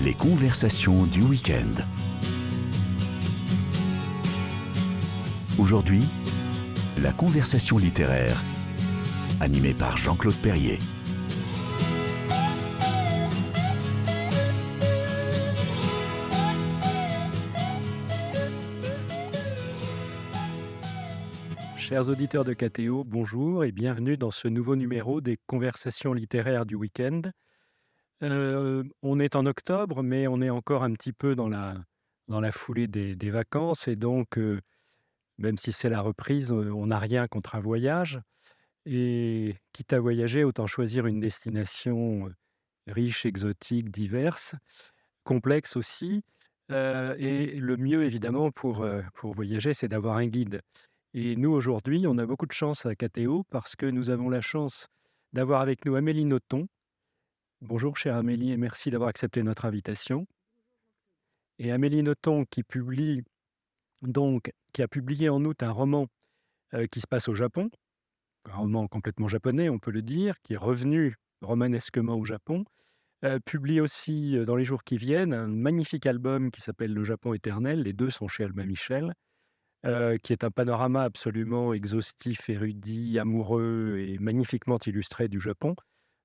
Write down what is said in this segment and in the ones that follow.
Les conversations du week-end. Aujourd'hui, la conversation littéraire, animée par Jean-Claude Perrier. Chers auditeurs de KTO, bonjour et bienvenue dans ce nouveau numéro des conversations littéraires du week-end. On est en octobre, mais on est encore un petit peu dans la foulée des vacances et donc, même si c'est la reprise, on n'a rien contre un voyage et quitte à voyager, autant choisir une destination, riche, exotique, diverse, complexe aussi, et le mieux évidemment pour voyager, c'est d'avoir un guide. Et nous, aujourd'hui, on a beaucoup de chance à KTO parce que nous avons la chance d'avoir avec nous Amélie Nothomb. Bonjour chère Amélie et merci d'avoir accepté notre invitation. Et Amélie Nothomb qui a publié en août un roman qui se passe au Japon, un roman complètement japonais, on peut le dire, qui est revenu romanesquement au Japon, publie aussi dans les jours qui viennent un magnifique album qui s'appelle Le Japon éternel, les deux sont chez Albin Michel, qui est un panorama absolument exhaustif, érudit, amoureux et magnifiquement illustré du Japon.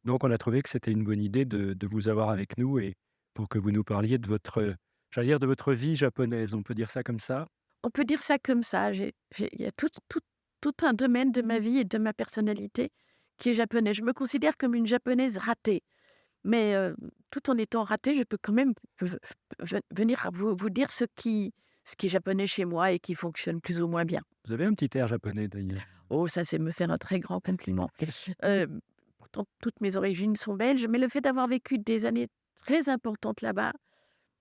Donc on a trouvé que c'était une bonne idée de vous avoir avec nous et pour que vous nous parliez de votre, j'allais dire de votre vie japonaise, on peut dire ça comme ça? On peut dire ça comme ça. Il y a tout un domaine de ma vie et de ma personnalité qui est japonais. Je me considère comme une japonaise ratée, mais tout en étant ratée, je peux quand même venir à vous dire ce qui est japonais chez moi et qui fonctionne plus ou moins bien. Vous avez un petit air japonais d'ailleurs. Oh, ça, c'est me faire un très grand compliment. Heu, Pourtant, toutes mes origines sont belges, mais le fait d'avoir vécu des années très importantes là-bas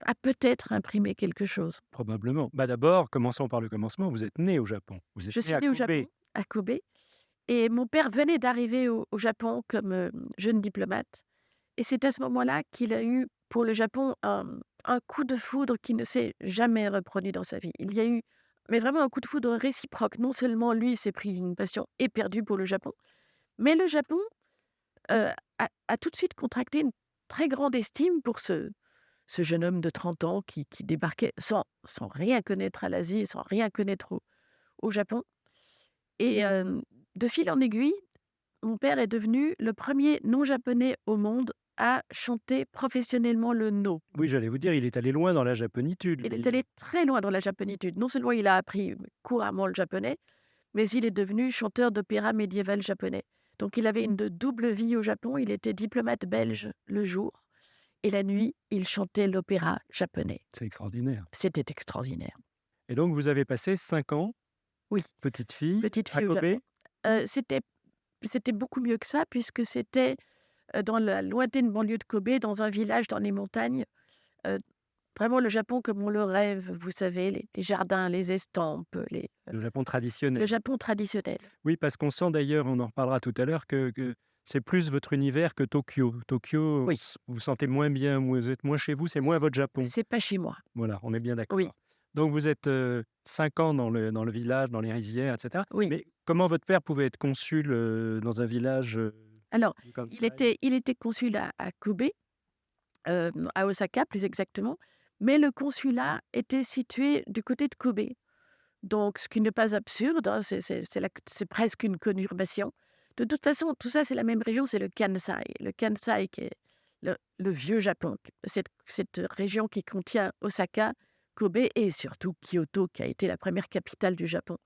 a peut-être imprimé quelque chose. Probablement. Bah, d'abord, commençons par le commencement, vous êtes né au Japon. Vous Je êtes né suis à née au Kobe. Japon, à Kobe. Et mon père venait d'arriver au Japon comme, jeune diplomate et c'est à ce moment-là qu'il a eu pour le Japon un coup de foudre qui ne s'est jamais reproduit dans sa vie. Il y a eu mais vraiment un coup de foudre réciproque. Non seulement lui s'est pris une passion éperdue pour le Japon, mais le Japon, a tout de suite contracté une très grande estime pour ce jeune homme de 30 ans qui débarquait sans rien connaître à l'Asie et sans rien connaître au Japon et de fil en aiguille, mon père est devenu le premier non-japonais au monde à chanter professionnellement le no. Oui, j'allais vous dire, il est allé loin dans la japonitude, Il est lui. allé très loin dans la japonitude. Non seulement il a appris couramment le japonais, mais il est devenu chanteur d'opéra médiéval japonais. Donc il avait une double vie au Japon. Il était diplomate belge le jour et la nuit, il chantait l'opéra japonais. C'est extraordinaire. C'était extraordinaire. Et donc vous avez passé 5 ans, Oui, petite fille, petite à fille au Kobe? Japon. C'était beaucoup mieux que ça puisque c'était dans la lointaine banlieue de Kobe, dans un village dans les montagnes, heu, vraiment le Japon comme on le rêve, vous savez, les jardins, les estampes, Le Japon le traditionnel. Japon traditionnel. Oui, parce qu'on sent d'ailleurs, on en reparlera tout à l'heure, que c'est plus votre univers que Tokyo. Tokyo, Oui, vous vous sentez moins bien, vous êtes moins chez vous, c'est moins votre Japon. c'est pas chez moi. Voilà, on est bien Oui, d'accord. Donc vous êtes, 5 ans dans le village, dans les rizières et cetera. oui. Mais comment votre père pouvait être consul, dans un village, Alors, du Kansai? il était consul à Kobe, à Osaka plus exactement, mais le consulat était situé du côté de Kobe. Donc ce qui n'est pas absurde, hein, c'est presque une conurbation. De toute façon, tout ça, c'est la même région, c'est le Kansai. Le Kansai qui est le vieux Japon. Cette région qui contient Osaka, Kobe et surtout Kyoto, qui a été la première capitale du Japon.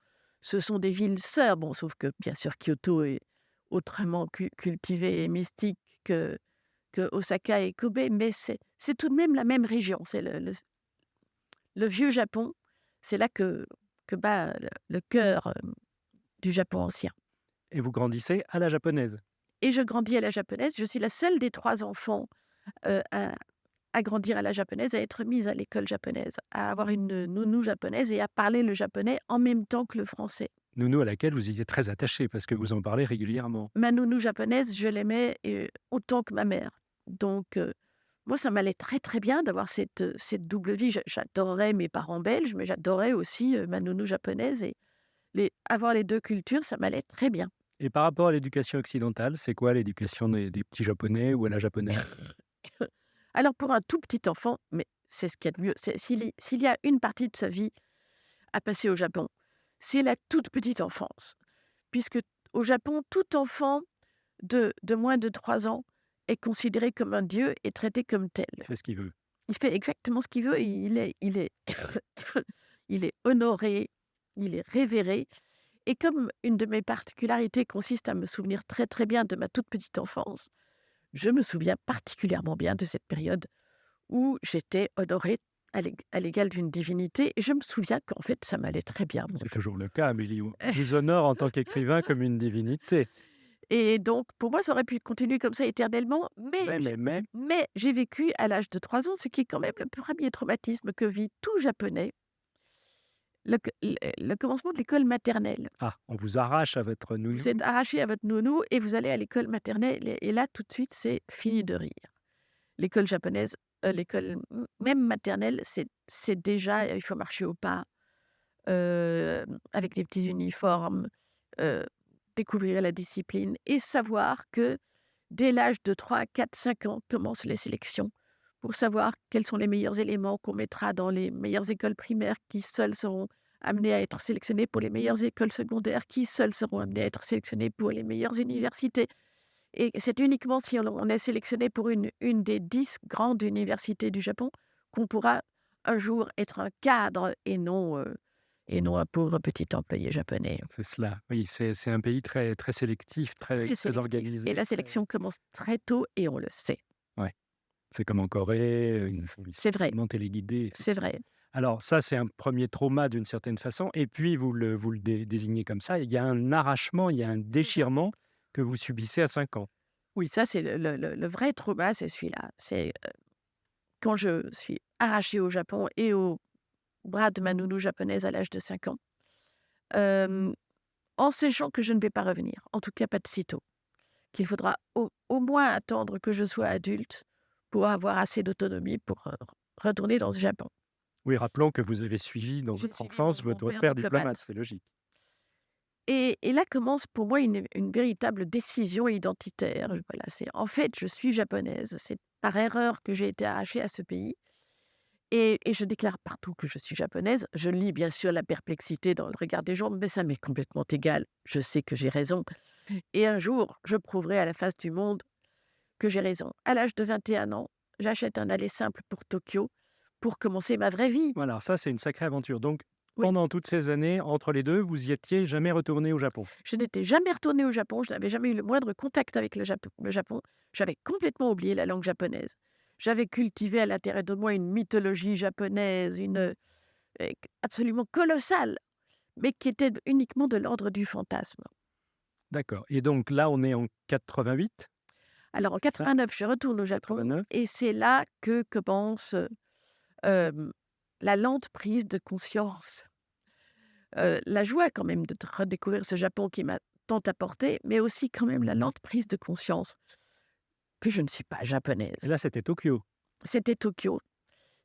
Ce sont des villes sœurs, bon, sauf que bien sûr Kyoto est autrement cultivé et mystique que Osaka et Kobe, mais c'est tout de même la même région. C'est le vieux Japon, c'est là que bat le cœur, du Japon ancien. Et vous grandissez à la japonaise? Et je grandis à la japonaise. Je suis la seule des 3 enfants, à grandir à la japonaise, à être mise à l'école japonaise, à avoir une nounou japonaise et à parler le japonais en même temps que le français. Nounou à laquelle vous étiez très attaché parce que vous en parlez régulièrement. Ma nounou japonaise, je l'aimais, autant que ma mère. Donc moi, ça m'allait très, très bien d'avoir cette double vie. J'adorais mes parents belges, mais j'adorais aussi, ma nounou japonaise et avoir les 2 cultures, ça m'allait très bien. Et par rapport à l'éducation occidentale, c'est quoi l'éducation des petits japonais ou à la japonaise? Alors pour un tout petit enfant, mais c'est ce qu'il y a de mieux, s'il y a une partie de sa vie à passer au Japon, c'est la toute petite enfance. Puisque au Japon, tout enfant de moins de 3 ans est considéré comme un dieu et traité comme tel. Il fait ce qu'il veut. Il fait exactement ce qu'il veut et il est honoré, il est révéré. Et comme une de mes particularités consiste à me souvenir très très bien de ma toute petite enfance, je me souviens particulièrement bien de cette période où j'étais honorée à l'égal d'une divinité et je me souviens qu'en fait ça m'allait très bien, mon C'est jeu. toujours le cas, Amélie. On vous honore en tant qu'écrivain comme une divinité. Et donc pour moi ça aurait pu continuer comme ça éternellement, Mais, mais j'ai vécu à l'âge de 3 ans, ce qui est quand même le premier traumatisme que vit tout Japonais, le commencement de l'école maternelle. on vous arrache à votre Vous êtes nounou. arraché à votre nounou et vous allez à l'école maternelle et là tout de suite c'est fini de rire. L'école japonaise, même maternelle, c'est déjà, il faut marcher au pas, avec des petits uniformes, heu, découvrir la discipline et savoir que dès l'âge de 3, 4, 5 ans commencent les sélections pour savoir quels sont les meilleurs éléments qu'on mettra dans les meilleures écoles primaires qui seules seront amenées à être sélectionnées pour les meilleures écoles secondaires, qui seules seront amenées à être sélectionnées pour les meilleures universités. Et c'est uniquement si on est sélectionné pour une des 10 grandes universités du Japon qu'on pourra un jour être un cadre et non un pauvre petit employé japonais. C'est cela. Oui, c'est un pays très, très sélectif, très, Très très sélectif. organisé. Et la sélection commence très tôt et on le sait. Ouais. C'est comme en Corée, il faut C'est vrai, systématiquement téléguider. c'est vrai. Alors ça, c'est un premier trauma d'une certaine façon. Et puis, vous le désignez comme ça, il y a un arrachement, il y a un C'est ça. déchirement que vous subissez à 5 ans. Oui, ça c'est le vrai trauma, c'est celui-là. C'est, quand je suis arrachée au Japon et aux bras de ma nounou japonaise à l'âge de 5 ans, hem, en sachant que je ne vais pas revenir, en tout cas pas de sitôt. Qu'il faudra au moins attendre que je sois adulte pour avoir assez d'autonomie pour, retourner dans ce Japon. Oui, rappelons que vous avez suivi dans J'ai votre suivi enfance mon votre père père diplomate, diplomate c'est logique. et là commence pour moi une véritable décision identitaire. Voilà, c'est en fait, je suis japonaise. C'est par erreur que j'ai été arrachée à ce pays et je déclare partout que je suis japonaise. Je lis bien sûr la perplexité dans le regard des gens, mais ça m'est complètement égal. Je sais que j'ai raison et un jour, je prouverai à la face du monde que j'ai raison. À l'âge de 21 ans, j'achète un aller simple pour Tokyo pour commencer ma vraie vie. Voilà, ça, c'est une sacrée aventure. Donc, Oui, pendant toutes ces années, entre les 2, vous y étiez jamais retourné au Japon? je n'étais jamais retournée au Japon, je n'avais jamais eu le moindre contact avec le Japon. J'avais complètement oublié la langue japonaise. J'avais cultivé à l'intérieur de moi une mythologie japonaise, absolument colossale, mais qui était uniquement de l'ordre du fantasme. D'accord. Et donc là, on est en 88, Alors en c'est ça? 89, je retourne au Japon 89? et c'est là que commence, hem, la lente prise de conscience. La joie quand même de redécouvrir ce Japon qui m'a tant apporté, mais aussi quand même la lente prise de conscience que je ne suis pas Et japonaise. là, c'était Tokyo. C'était Tokyo,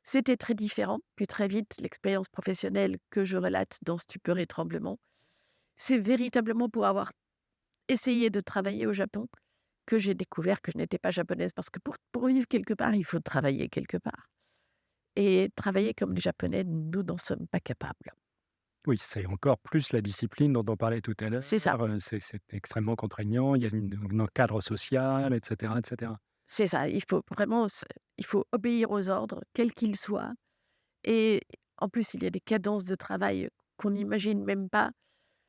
c'était très différent, puis très vite l'expérience professionnelle que je relate dans Stupeur et tremblement, c'est véritablement pour avoir essayé de travailler au Japon que j'ai découvert que je n'étais pas japonaise parce que pour vivre quelque part, il faut travailler quelque part et travailler comme les Japonais, nous n'en sommes pas capables. Oui, c'est encore plus la discipline dont on parlait tout à l'heure, C'est ça. c'est extrêmement contraignant, il y a un cadre social et cetera et cetera. C'est ça, il faut vraiment il faut obéir aux ordres, quels qu'ils soient et en plus, il y a des cadences de travail qu'on n'imagine même pas.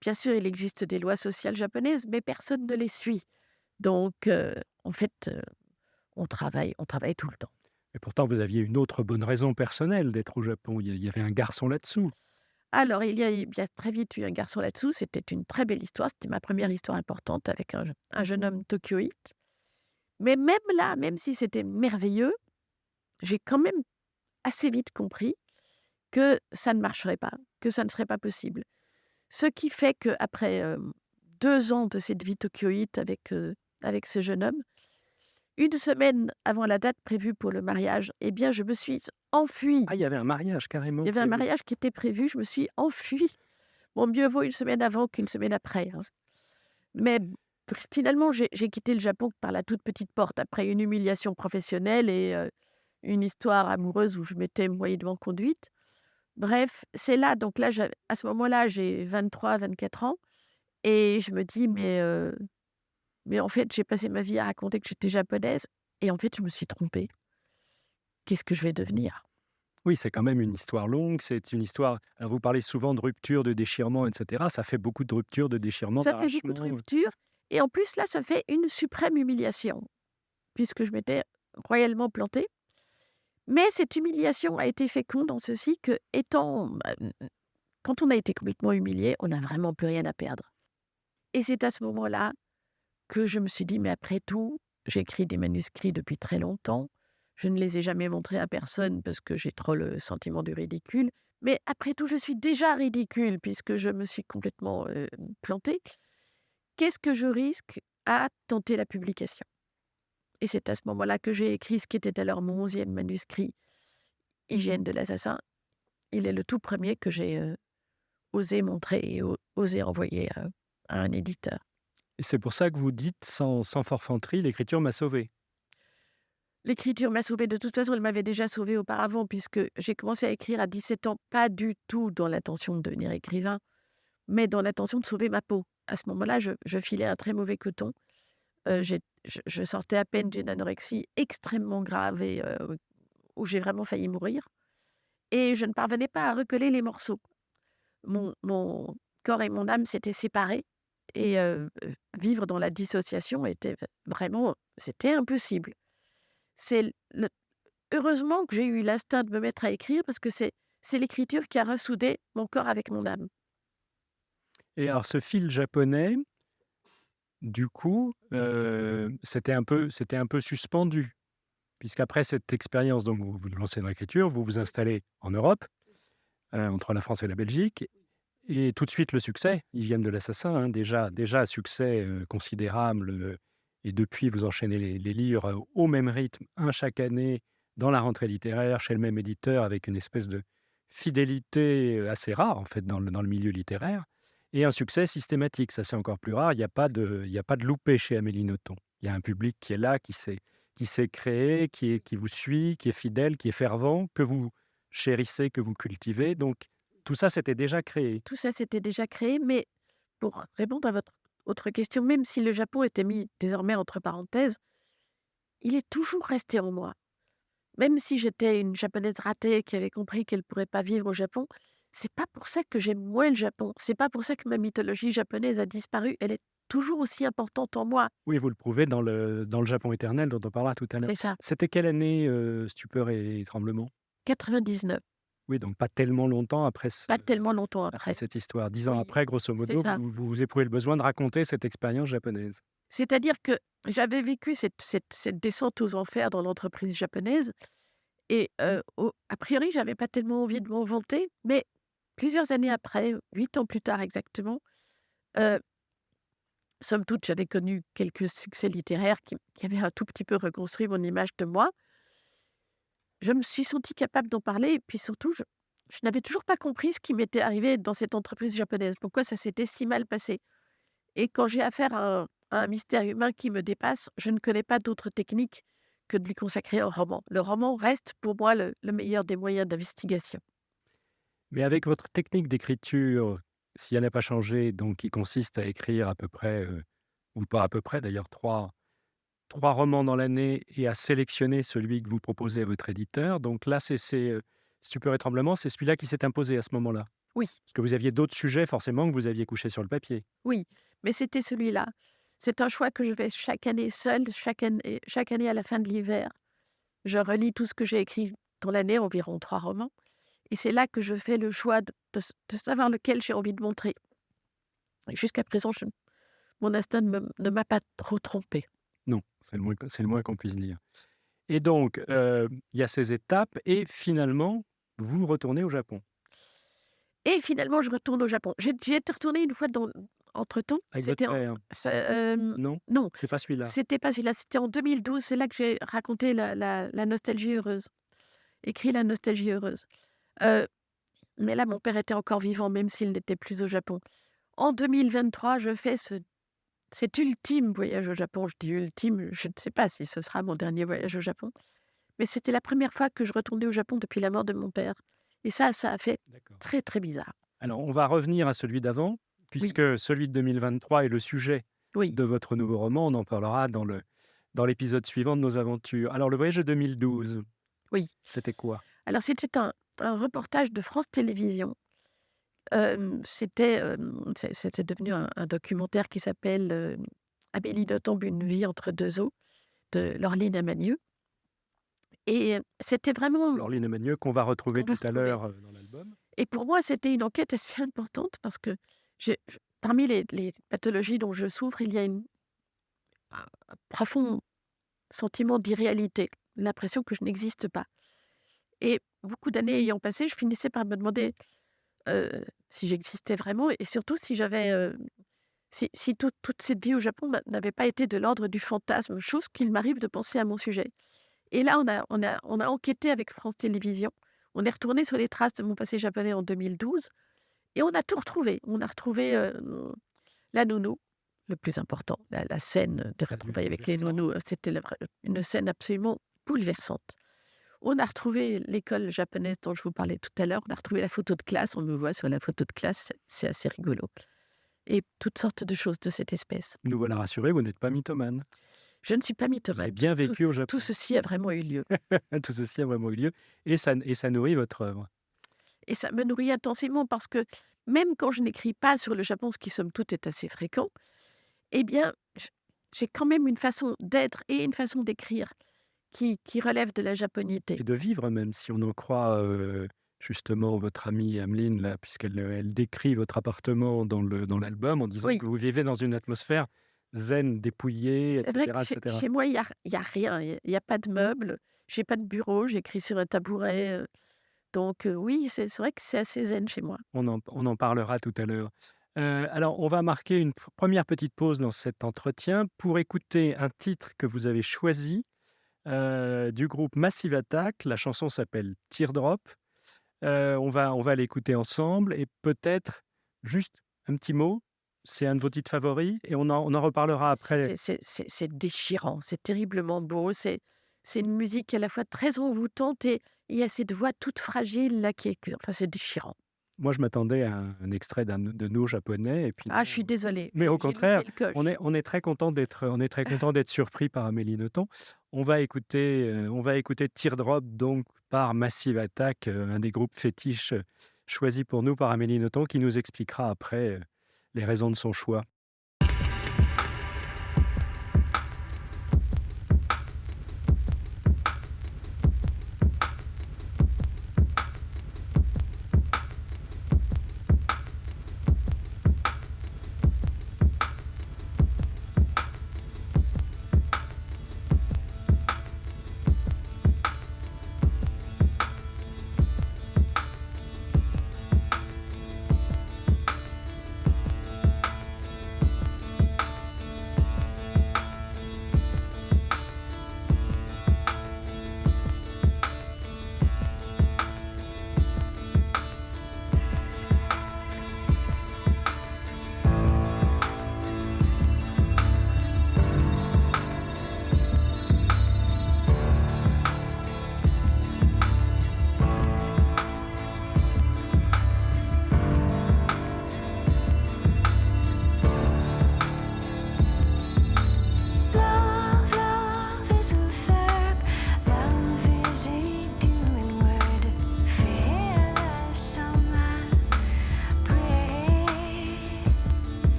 Bien sûr, il existe des lois sociales japonaises, mais personne ne les suit. Donc en fait, on travaille tout le temps. Et pourtant, vous aviez une autre bonne raison personnelle d'être au Japon. Il y avait un garçon là-dessous. Alors il y a très vite eu un garçon là-dessous, c'était une très belle histoire, c'était ma première histoire importante avec un jeune homme tokyoïte. Mais même là, même si c'était merveilleux, j'ai quand même assez vite compris que ça ne marcherait pas, que ça ne serait pas possible. Ce qui fait qu'après, 2 ans de cette vie tokyoïte avec ce jeune homme, une semaine avant la date prévue pour le mariage, eh bien, je me suis enfuie. Ah, il y avait un mariage carrément Il y avait un prévu. mariage qui était prévu, je me suis enfuie. Bon, mieux vaut une semaine avant qu'une semaine après, hein. Mais finalement, j'ai quitté le Japon par la toute petite porte après une humiliation professionnelle et une histoire amoureuse où je m'étais moyennement conduite. Bref, c'est là, donc là, à ce moment-là, j'ai 23, 24 ans et je me dis: mais en fait, j'ai passé ma vie à raconter que j'étais japonaise et en fait, je me suis trompée. Qu'est-ce que je vais devenir? Oui, c'est quand même une histoire longue, c'est une histoire alors vous parlez souvent de rupture, de déchirement et cetera. Ça fait beaucoup de ruptures, de déchirements, Ça fait beaucoup de d'arrachements, ruptures et en plus, là, ça fait une suprême humiliation puisque je m'étais royalement plantée. Mais cette humiliation a été féconde en ceci que quand on a été complètement humilié, on n'a vraiment plus rien à perdre et c'est à ce moment-là que je me suis dit: «Mais après tout, j'écris des manuscrits depuis très longtemps. Je ne les ai jamais montrés à personne parce que j'ai trop le sentiment du ridicule. Mais après tout, je suis déjà ridicule puisque je me suis complètement, plantée. Qu'est-ce que je risque à tenter la publication?» Et c'est à ce moment-là que j'ai écrit ce qui était alors mon 11e manuscrit, Hygiène de l'assassin. Il est le tout premier que j'ai, osé montrer et osé envoyer, à un éditeur. et c'est pour ça que vous dites sans forfanterie: «L'écriture m'a sauvé». L'écriture m'a sauvée. De toute façon, elle m'avait déjà sauvée auparavant puisque j'ai commencé à écrire à 17 ans, pas du tout dans l'intention de devenir écrivain, mais dans l'intention de sauver ma peau. À ce moment-là, je filais un très mauvais coton. Je sortais à peine d'une anorexie extrêmement grave et où j'ai vraiment failli mourir et je ne parvenais pas à recoller les morceaux. Mon corps et mon âme s'étaient séparés et vivre dans la dissociation était vraiment c'était impossible. C'est le Heureusement que j'ai eu l'instinct de me mettre à écrire parce que c'est l'écriture qui a ressoudé mon corps avec mon âme. Et alors ce fil japonais, du coup, c'était un peu suspendu, puisqu'après cette expérience, donc vous vous lancez dans l'écriture, vous vous installez en Europe, entre la France et la Belgique et tout de suite le succès. Ils viennent de l'assassin, hein, déjà succès, considérable, et depuis vous enchaînez les livres, au même rythme, un chaque année, dans la rentrée littéraire, chez le même éditeur, avec une espèce de fidélité, assez rare en fait dans le milieu littéraire et un succès systématique. Ça, c'est encore plus rare. Il y a pas de loupé chez Amélie Nothomb. Il y a un public qui est là, qui s'est créé, qui vous suit, qui est fidèle, qui est fervent, que vous chérissez, que vous cultivez donc tout ça, c'était déjà créé. Tout ça, s'était déjà créé, mais pour répondre à votre autre question, même si le Japon était mis désormais entre parenthèses, il est toujours resté en moi. Même si j'étais une japonaise ratée qui avait compris qu'elle ne pourrait pas vivre au Japon, c'est pas pour ça que j'aime moins le Japon. C'est pas pour ça que ma mythologie japonaise a disparu. Elle est toujours aussi importante en moi. Oui, vous le prouvez dans le Japon éternel dont on parlera tout à l'heure. C'est ça. C'était quelle année, Stupeur et Tremblement? 99, Oui, donc pas tellement longtemps pas tellement longtemps après après. cette histoire. 10 ans Oui, après, grosso c'est modo, ça. vous éprouvez le besoin de raconter cette expérience japonaise. C'est-à-dire que j'avais vécu cette descente aux enfers dans l'entreprise japonaise et a priori, j'avais pas tellement envie de m'en vanter, mais plusieurs années après, 8 ans plus tard exactement, heu, somme toute, j'avais connu quelques succès littéraires qui avaient un tout petit peu reconstruit mon image de moi. Je me suis sentie capable d'en parler et puis surtout, je n'avais toujours pas compris ce qui m'était arrivé dans cette entreprise japonaise. Pourquoi ça s'était si mal passé? Et quand j'ai affaire à un mystère humain qui me dépasse, je ne connais pas d'autre technique que de lui consacrer un roman. Le roman reste pour moi le meilleur des moyens d'investigation. Mais avec votre technique d'écriture, si elle n'a pas changé, donc qui consiste à écrire à peu près, ou pas à peu près d'ailleurs, trois romans dans l'année et à sélectionner celui que vous proposez à votre éditeur. Donc là, Stupeur et Tremblement, c'est celui-là qui s'est imposé à ce moment-là? Oui, Parce que vous aviez d'autres sujets forcément que vous aviez couchés sur le papier? oui, mais c'était celui-là. C'est un choix que je fais chaque année seule, chaque année à la fin de l'hiver. Je relis tout ce que j'ai écrit dans l'année, environ 3 romans, et c'est là que je fais le choix de savoir lequel j'ai envie de montrer. Et jusqu'à présent, mon instinct ne m'a pas trop trompée. Non, c'est le moins qu'on puisse dire. Et donc, il y a ces étapes et finalement, vous retournez au Japon Et finalement, je retourne au Japon. J'y étais retournée une fois entre-temps. avec votre C'était en père? ça, Non? non, C'est pas celui-là? c'était pas celui-là, c'était en 2012. C'est là que j'ai raconté la nostalgie heureuse, écrit La nostalgie heureuse. Heu, mais là, mon père était encore vivant, même s'il n'était plus au Japon. En 2023, je fais cet ultime voyage au Japon. Je dis ultime, je ne sais pas si ce sera mon dernier voyage au Japon, mais c'était la première fois que je retournais au Japon depuis la mort de mon père. Et ça a fait D'accord. très, très bizarre. Alors, on va revenir à celui d'avant, Oui, puisque celui de 2023 est le sujet oui, de votre nouveau roman. On en parlera dans l'épisode suivant de nos aventures. Alors, le voyage de 2012, oui. c'était quoi? Alors, c'était un reportage de France Télévisions. C'est devenu un documentaire qui s'appelle Amélie Nothomb, une vie entre deux eaux, de Laureline Amanieu. Et c'était vraiment Laureline Emanuel, qu'on va retrouver qu'on va tout à retrouver. l'heure dans l'album. Et pour moi, c'était une enquête assez importante parce que parmi les pathologies dont je souffre, il y a un profond sentiment d'irréalité, l'impression que je n'existe pas. Et beaucoup d'années ayant passé, je finissais par me demander si j'existais vraiment et surtout si si toute cette vie au Japon n'avait pas été de l'ordre du fantasme, chose qu'il m'arrive de penser à mon sujet. Et là, on a enquêté avec France Télévisions. On est retourné sur les traces de mon passé japonais en 2012 et on a tout retrouvé. On a retrouvé la nounou, le plus important, la scène de Très retrouvailles avec les bouleversant. nounous. C'était une scène absolument bouleversante. On a retrouvé l'école japonaise dont je vous parlais tout à l'heure. On a retrouvé la photo de classe. On me voit sur la photo de classe. C'est assez rigolo. Et toutes sortes de choses de cette espèce. Nous voilà rassurés, vous n'êtes pas mythomane. Je ne suis pas Vous avez mythomane. bien vécu au Tout Japon. ceci a vraiment eu lieu. Tout ceci a vraiment eu lieu et ça nourrit votre œuvre. Et ça me nourrit intensivement parce que même quand je n'écris pas sur le Japon, ce qui somme toute est assez fréquent, eh bien, j'ai quand même une façon d'être et une façon d'écrire qui relève de la Et japonité. de vivre même, si on en croit, justement votre amie Ameline là, elle décrit votre appartement dans l'album en disant Oui, que vous vivez dans une atmosphère zen, dépouillée et c'est vrai que cetera et cetera. chez moi, il y a rien. Il y a pas de meubles. J'ai pas de bureau. J'écris sur un tabouret. Donc oui, c'est vrai que c'est assez zen chez moi. On en parlera tout à l'heure. Alors on va marquer une première petite pause dans cet entretien pour écouter un titre que vous avez choisi, du groupe Massive Attack. La chanson s'appelle Teardrop. On va l'écouter ensemble et peut-être juste un petit mot, c'est un de vos titres favoris et on en reparlera après. C'est déchirant, c'est terriblement beau, c'est une musique à la fois très envoûtante et il y a cette voix toute fragile là enfin c'est déchirant. Moi, je m'attendais à un extrait de nos japonais et puis Ah, je non, suis désolée, mais au j'ai contraire, loupé le coche. on est très content d'être surpris par Amélie Nothomb. On va écouter Teardrop donc par Massive Attack, un des groupes fétiches, choisis pour nous par Amélie Nothomb qui nous expliquera après, les raisons de son choix.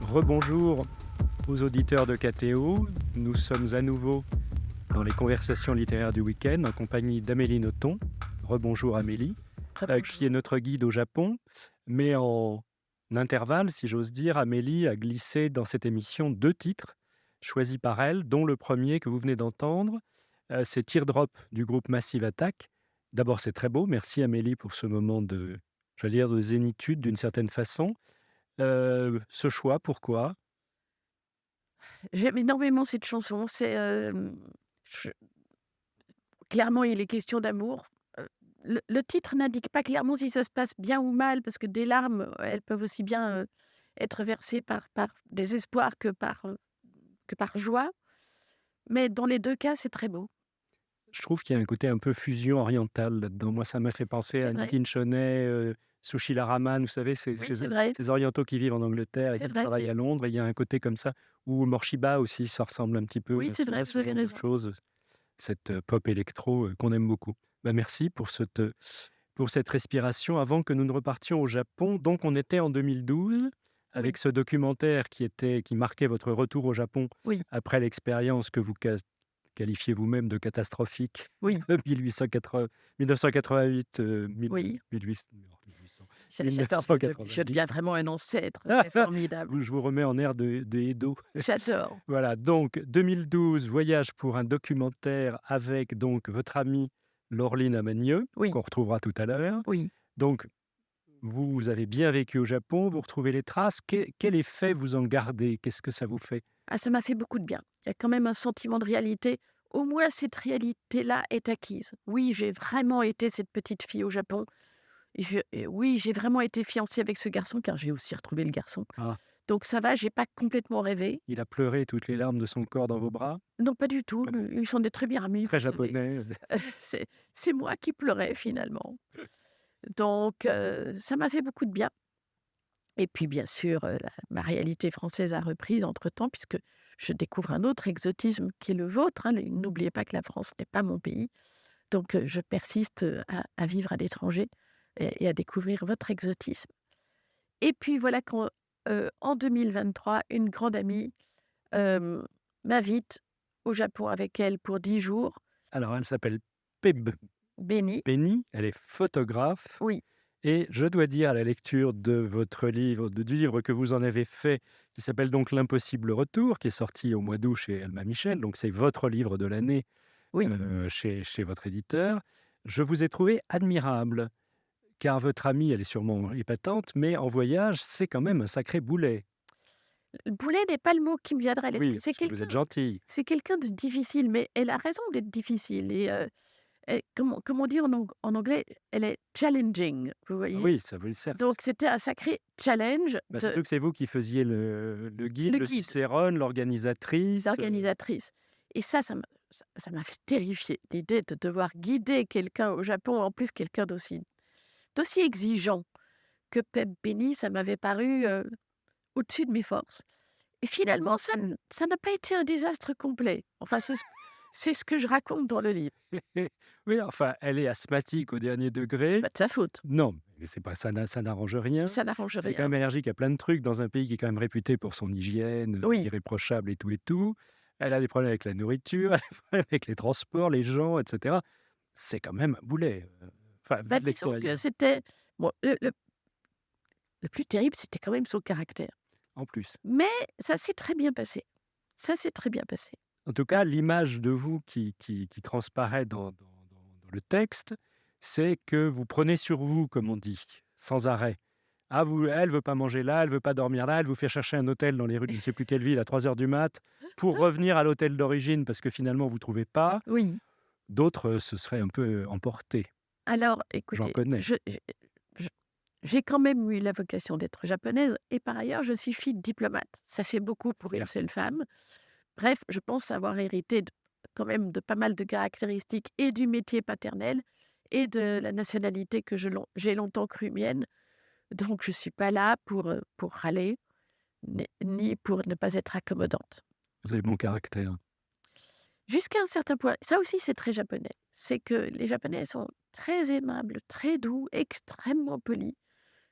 Rebonjour aux auditeurs de KTO. Nous sommes à nouveau dans les conversations littéraires du week-end en compagnie d'Amélie Nothomb. Rebonjour Amélie, qui est notre guide au Japon. Mais en intervalle, si j'ose dire, Amélie a glissé dans cette émission 2 titres choisis par elle, dont le premier que vous venez d'entendre, c'est Teardrop du groupe Massive Attack. D'abord, c'est très beau. Merci Amélie pour ce moment de zénitude d'une certaine façon. Ce choix, pourquoi? J'aime énormément cette chanson. Clairement, il est question d'amour. Le titre n'indique pas clairement si ça se passe bien ou mal, parce que des larmes, elles peuvent aussi bien être versées par désespoir que par joie. Mais dans les 2 cas, c'est très beau. Je trouve qu'il y a un côté un peu fusion orientale là-dedans. Moi, ça m'a fait penser à C'est vrai. Nitin Shoney, Sushila Raman, vous savez, Oui, c'est vrai. ces orientaux qui vivent en Angleterre et C'est qui vrai, travaillent à Londres. Et il y a un côté comme ça, ou Morshiba aussi, ça ressemble un petit peu Oui, c'est vrai, à vous ce avez genre de raison. choses, cette pop électro qu'on aime beaucoup. Merci pour cette respiration. Avant que nous ne repartions au Japon, donc on était en 2012 avec Oui, ce documentaire qui marquait votre retour au Japon oui, après l'expérience que vous qualifiez vous-même de catastrophique oui, de 1988, oui. 1800, J'adore. Je deviens 1988. vraiment un ancêtre. C'est formidable. Je vous remets en air de Edo. J'adore. Voilà, donc 2012, voyage pour un documentaire avec donc votre amie Laureline Amagneux, Oui, qu'on retrouvera tout à l'heure. oui. Donc, vous avez bien vécu au Japon, vous retrouvez les traces. Quel effet vous en gardez? Qu'est-ce que ça vous fait? Ah, ça m'a fait beaucoup de bien. Il y a quand même un sentiment de réalité. Au moins, cette réalité-là est acquise. Oui, j'ai vraiment été cette petite fille au Japon. Et oui, j'ai vraiment été fiancée avec ce garçon, car j'ai aussi retrouvé le garçon. Ah, Donc ça va, j'ai pas complètement rêvé. il a pleuré toutes les larmes de son corps dans vos bras? Non, pas du tout. Ils s'en est très bien remis, Très vous savez. japonais. C'est moi qui pleurais finalement. Donc ça m'a fait beaucoup de bien. Et puis bien sûr, ma réalité française a repris entre-temps, puisque je découvre un autre exotisme qui est le vôtre, hein. N'oubliez pas que la France n'est pas mon pays. Donc je persiste à vivre à l'étranger et à découvrir votre exotisme. Et puis voilà en 2023, une grande amie m'invite au Japon avec elle pour 10 jours. Alors, elle s'appelle Peb Bénie, Benny, elle est photographe. oui, Et je dois dire, à la lecture de votre livre, du livre que vous en avez fait, qui s'appelle donc L'Impossible Retour, qui est sorti au mois d'août chez Alma Michel, donc c'est votre livre de l'année oui. chez votre éditeur, je vous ai trouvé admirable, car votre amie, elle est sûrement épatante, mais en voyage, c'est quand même un sacré boulet. Le boulet n'est pas le mot qui me viendrait à l'esprit. Oui, parce que vous êtes gentille. C'est quelqu'un de difficile, mais elle a raison d'être difficile. Et comme on dit en anglais, elle est challenging, vous Ah voyez. oui, ça vous le sert. Donc c'était un sacré challenge Surtout que c'est vous qui faisiez le guide, le le guide, cicérone, l'organisatrice. l'organisatrice. Et ça m'a fait terrifier, l'idée de devoir guider quelqu'un au Japon, en plus quelqu'un d'aussi exigeant que Pep Benny, ça m'avait paru au-dessus de mes forces. Et finalement, ça n'a pas été un désastre complet. Enfin, c'est ce que je raconte dans le livre. Oui, enfin, elle est asthmatique au dernier C'est degré. pas de sa faute. Non, mais c'est pas ça, ça n'arrange rien. Ça n'arrange Elle est quand rien. même allergique à plein de trucs dans un pays qui est quand même réputé pour son hygiène Oui, irréprochable et tout et tout. Elle a des problèmes avec la nourriture, elle a des problèmes avec les transports, les gens, etc. C'est quand même un boulet. Enfin, vu de disons que l'extérieur, c'était... Bon, le plus terrible, c'était quand même son caractère. en plus. Mais ça s'est très bien passé. Ça s'est très bien passé. En tout cas, l'image de vous qui transparaît dans le texte, c'est que vous prenez sur vous, comme on dit, sans arrêt. Ah, elle veut pas manger là, elle veut pas dormir là, elle vous fait chercher un hôtel dans les rues de je ne sais plus quelle ville à 3 heures du mat pour revenir à l'hôtel d'origine parce que finalement vous trouvez pas. Oui. D'autres se seraient un peu emportés. Alors, J'en écoutez, connais. je- j'ai quand même eu la vocation d'être japonaise et par ailleurs, je suis fille de diplomate. Ça fait beaucoup pour une Certes. seule femme. Bref, je pense avoir hérité quand même de pas mal de caractéristiques et du métier paternel et de la nationalité que j'ai longtemps cru mienne. Donc, je ne suis pas là pour râler, ni pour ne pas être accommodante. Vous avez bon caractère. Jusqu'à un certain point, ça aussi c'est très japonais, c'est que les Japonais sont très aimables, très doux, extrêmement polis,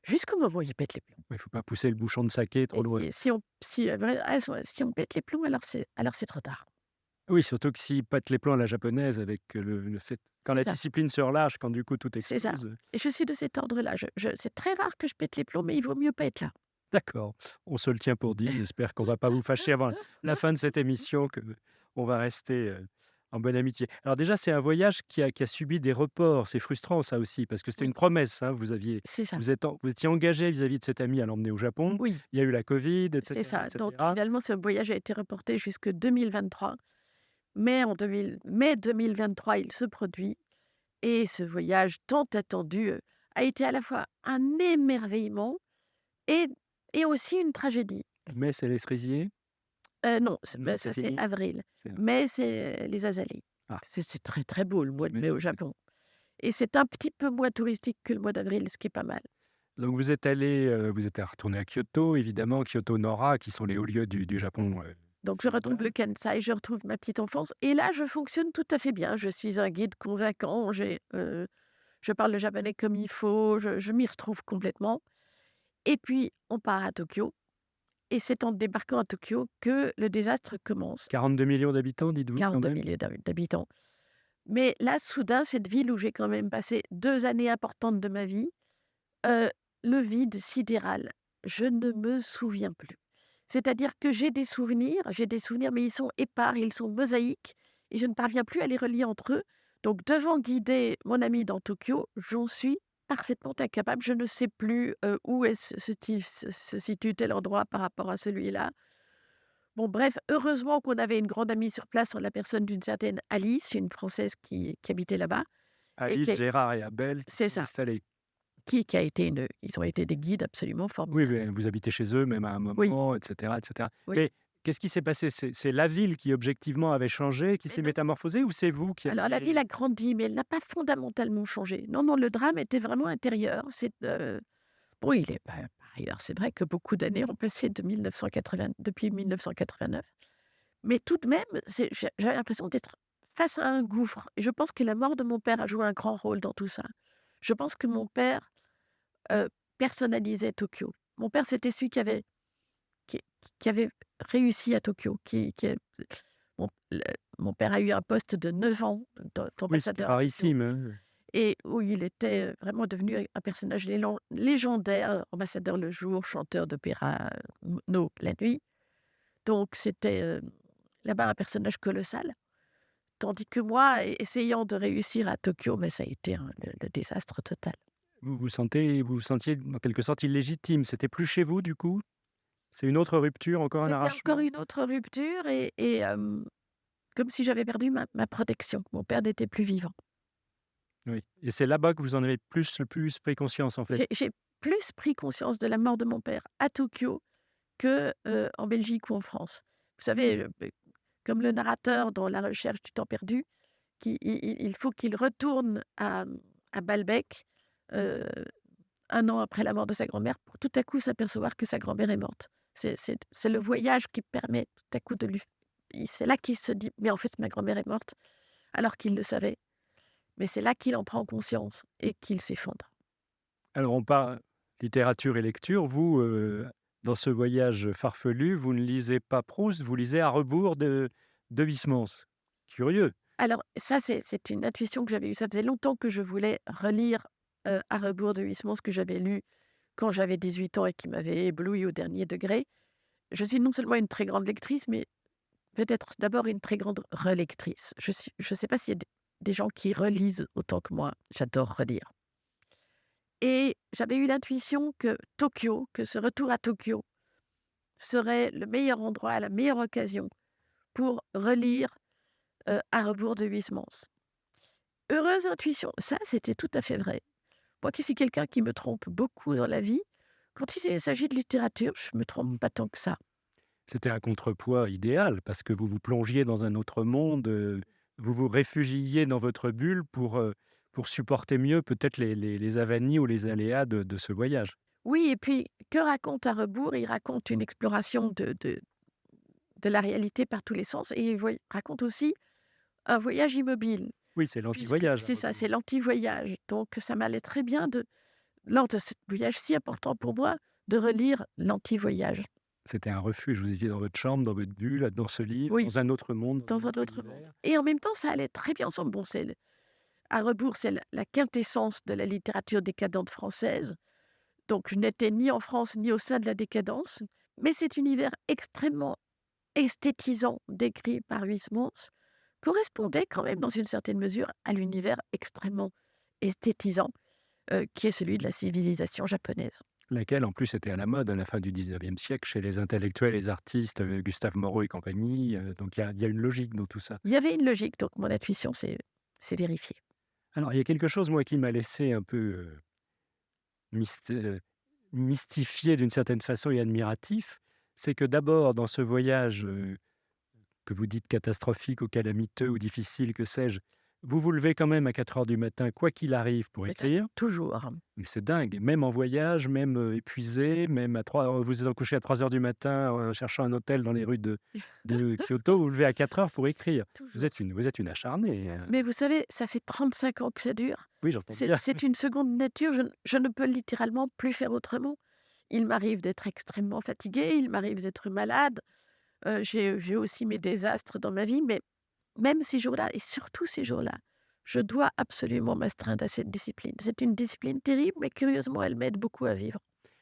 jusqu'au moment où ils pètent les plombs. Il ne faut pas pousser le bouchon de saké trop loin. Et si on pète les plombs, alors c'est trop tard. Oui, surtout que s'ils pètent les plombs à la japonaise avec quand C'est la ça, discipline se relâche, quand du coup tout c'est ça. explose. Et je suis de cet ordre-là. C'est très rare que je pète les plombs, mais il vaut mieux pas être là. D'accord, on se le tient pour dit. J'espère qu'on ne va pas vous fâcher avant la fin de cette émission, qu'on va rester en bonne amitié. Alors déjà, c'est un voyage qui a subi des reports. C'est frustrant ça aussi, parce que c'était Oui, une promesse. Hein. c'est ça. Vous étiez engagé vis-à-vis de cet ami à l'emmener au Japon. Oui, Il y a eu la Covid, c'est etc., ça. Donc etc. finalement, ce voyage a été reporté jusque 2023. Mais mai 2023, il se produit. Et ce voyage tant attendu, a été à la fois un émerveillement et aussi une tragédie. Mais c'est les cerisiers. Non, Non, c'est ça c'est fini. avril, C'est- mais c'est les azalées. Ah, C'est très, très beau le mois de mai au magnifique. Japon et c'est un petit peu moins touristique que le mois d'avril, ce qui est pas mal. Donc vous êtes retourné à Kyoto, évidemment, Kyoto, Nora, qui sont les hauts lieux du Japon Donc je retrouve le féodal. Kansai, je retrouve ma petite enfance et là, je fonctionne tout à fait bien. Je suis un guide convaincant, je parle le japonais comme il faut, je m'y retrouve complètement et puis on part à Tokyo. Et c'est en débarquant à Tokyo que le désastre commence. 42 millions d'habitants, dites-vous quand 42 même. 000 d'habitants. Mais là, soudain, cette ville où j'ai quand même passé 2 années importantes de ma vie, heu, le vide sidéral. Je ne me souviens plus. C'est-à-dire que j'ai des souvenirs, mais ils sont épars, ils sont mosaïques et je ne parviens plus à les relier entre eux. Donc devant guider mon ami dans Tokyo, j'en suis parfaitement incapable. Je ne sais plus, où se situe tel endroit par rapport à celui-là. Bon bref, heureusement qu'on avait une grande amie sur place en la personne d'une certaine Alice, une Française qui habitait là-bas et Alice, Gérard et Abel qui c'est sont ça, installés. qui a été ils ont été des guides absolument Oui, formidables. mais vous habitez chez eux même à un Oui, moment, etc., etc. oui. Mais qu'est-ce qui s'est passé? C'est la ville qui objectivement avait changé, qui Mais s'est non, métamorphosée ou c'est vous qui alors la ville aviez a grandi, mais elle n'a pas fondamentalement changé. Non, non, le drame était vraiment intérieur. Bon, il est par ailleurs, c'est vrai que beaucoup d'années ont passé depuis 1989, mais tout de même, j'avais l'impression d'être face à un gouffre et je pense que la mort de mon père a joué un grand rôle dans tout ça. Je pense que mon père, heu, personnalisait Tokyo. Mon père, c'était celui qui qui avait réussi à Tokyo, mon le mon père a eu un poste de 9 ans oui, c'était d'ambassadeur à Tokyo rarissime, hein. et où il était, vraiment devenu un personnage légendaire, ambassadeur le jour, chanteur d'opéra, no la nuit. Donc c'était, là-bas un personnage colossal. Tandis que moi, essayant de réussir à Tokyo, mais ça a été le désastre total. Vous vous sentiez en quelque sorte illégitime. C'était plus chez vous du coup? C'est une autre rupture, encore un C'était encore arrachement? une autre rupture comme si j'avais perdu ma protection. Mon père n'était plus vivant. Oui, et c'est là-bas que vous en avez le plus pris conscience en fait? J'ai plus pris conscience de la mort de mon père à Tokyo que, en Belgique ou en France. Vous savez, comme le narrateur dans La recherche du temps perdu, il faut qu'il retourne à Balbec, heu, 1 an après la mort de sa grand-mère pour tout à coup s'apercevoir que sa grand-mère est morte. C'est le voyage qui permet tout à coup de lui c'est là qu'il se dit: «Mais en fait, ma grand-mère est morte», alors qu'il le savait. Mais c'est là qu'il en prend conscience et qu'il s'effondre. Alors on parle littérature et lecture. Vous, dans ce voyage farfelu, vous ne lisez pas Proust, vous lisez À rebours de Huysmans. Curieux. Alors ça, c'est une intuition que j'avais eue. Ça faisait longtemps que je voulais relire, À rebours de Huysmans, ce que j'avais lu quand j'avais 18 ans et qui m'avait ébloui au dernier degré. Je suis non seulement une très grande lectrice, mais peut-être d'abord une très grande relectrice. Je sais pas s'il y a des gens qui relisent autant que moi. J'adore relire. Et j'avais eu l'intuition que Tokyo, que ce retour à Tokyo serait le meilleur endroit, la meilleure occasion pour relire À rebours de Huysmans. Heureuse intuition, ça c'était tout à fait vrai. Moi qui suis quelqu'un qui me trompe beaucoup dans la vie, quand il s'agit de littérature, je me trompe pas tant que ça. C'était un contrepoids idéal parce que vous vous plongiez dans un autre monde, vous vous réfugiiez dans votre bulle pour supporter mieux peut-être les avanies ou les aléas de ce voyage. Oui, et puis que raconte À rebours? Il raconte une exploration de la réalité par tous les sens et il raconte aussi un voyage immobile, Oui, c'est puisque l'anti-voyage, à c'est ça, rebours. c'est l'anti-voyage. Donc ça m'allait très bien lors de ce voyage si important pour moi, de relire l'anti-voyage. C'était un refuge, vous étiez dans votre chambre, dans votre bulle, dans ce livre, Oui, dans un autre monde, dans un dans un autre autre monde. univers. Et en même temps, ça allait très bien ensemble. Bon, À rebours, c'est la quintessence de la littérature décadente française. Donc, je n'étais ni en France ni au sein de la décadence, mais cet univers extrêmement esthétisant décrit par Huysmans correspondait quand même dans une certaine mesure à l'univers extrêmement esthétisant qui est celui de la civilisation japonaise. Laquelle, en plus, était à la mode à la fin du 19e siècle chez les intellectuels, les artistes, Gustave Moreau et compagnie. Donc il y a une logique dans tout ça. Il y avait une logique, donc mon intuition s'est vérifiée. Alors, il y a quelque chose, moi, qui m'a laissé un peu myst- euh, mystifié d'une certaine façon et admiratif. C'est que d'abord, dans ce voyage que vous dites catastrophique ou calamiteux ou difficile, que sais-je, vous vous levez quand même à 4 heures du matin, quoi qu'il arrive, pour Mais ça, écrire. toujours. Mais c'est dingue, même en voyage, même épuisé, même vous êtes couché à 3 heures du matin en cherchant un hôtel dans les rues de Kyoto, vous vous levez à 4 heures pour écrire. Vous Toujours. êtes une acharnée. Mais vous savez, ça fait 35 ans que ça dure. Oui, j'entends C'est bien. c'est une seconde nature, je ne peux littéralement plus faire autrement. Il m'arrive d'être extrêmement fatiguée, il m'arrive d'être malade, j'ai aussi mes désastres dans ma vie, mais même ces jours-là et surtout ces jours-là, je dois absolument m'astreindre à cette discipline. C'est une discipline terrible, mais curieusement, elle m'aide beaucoup à vivre.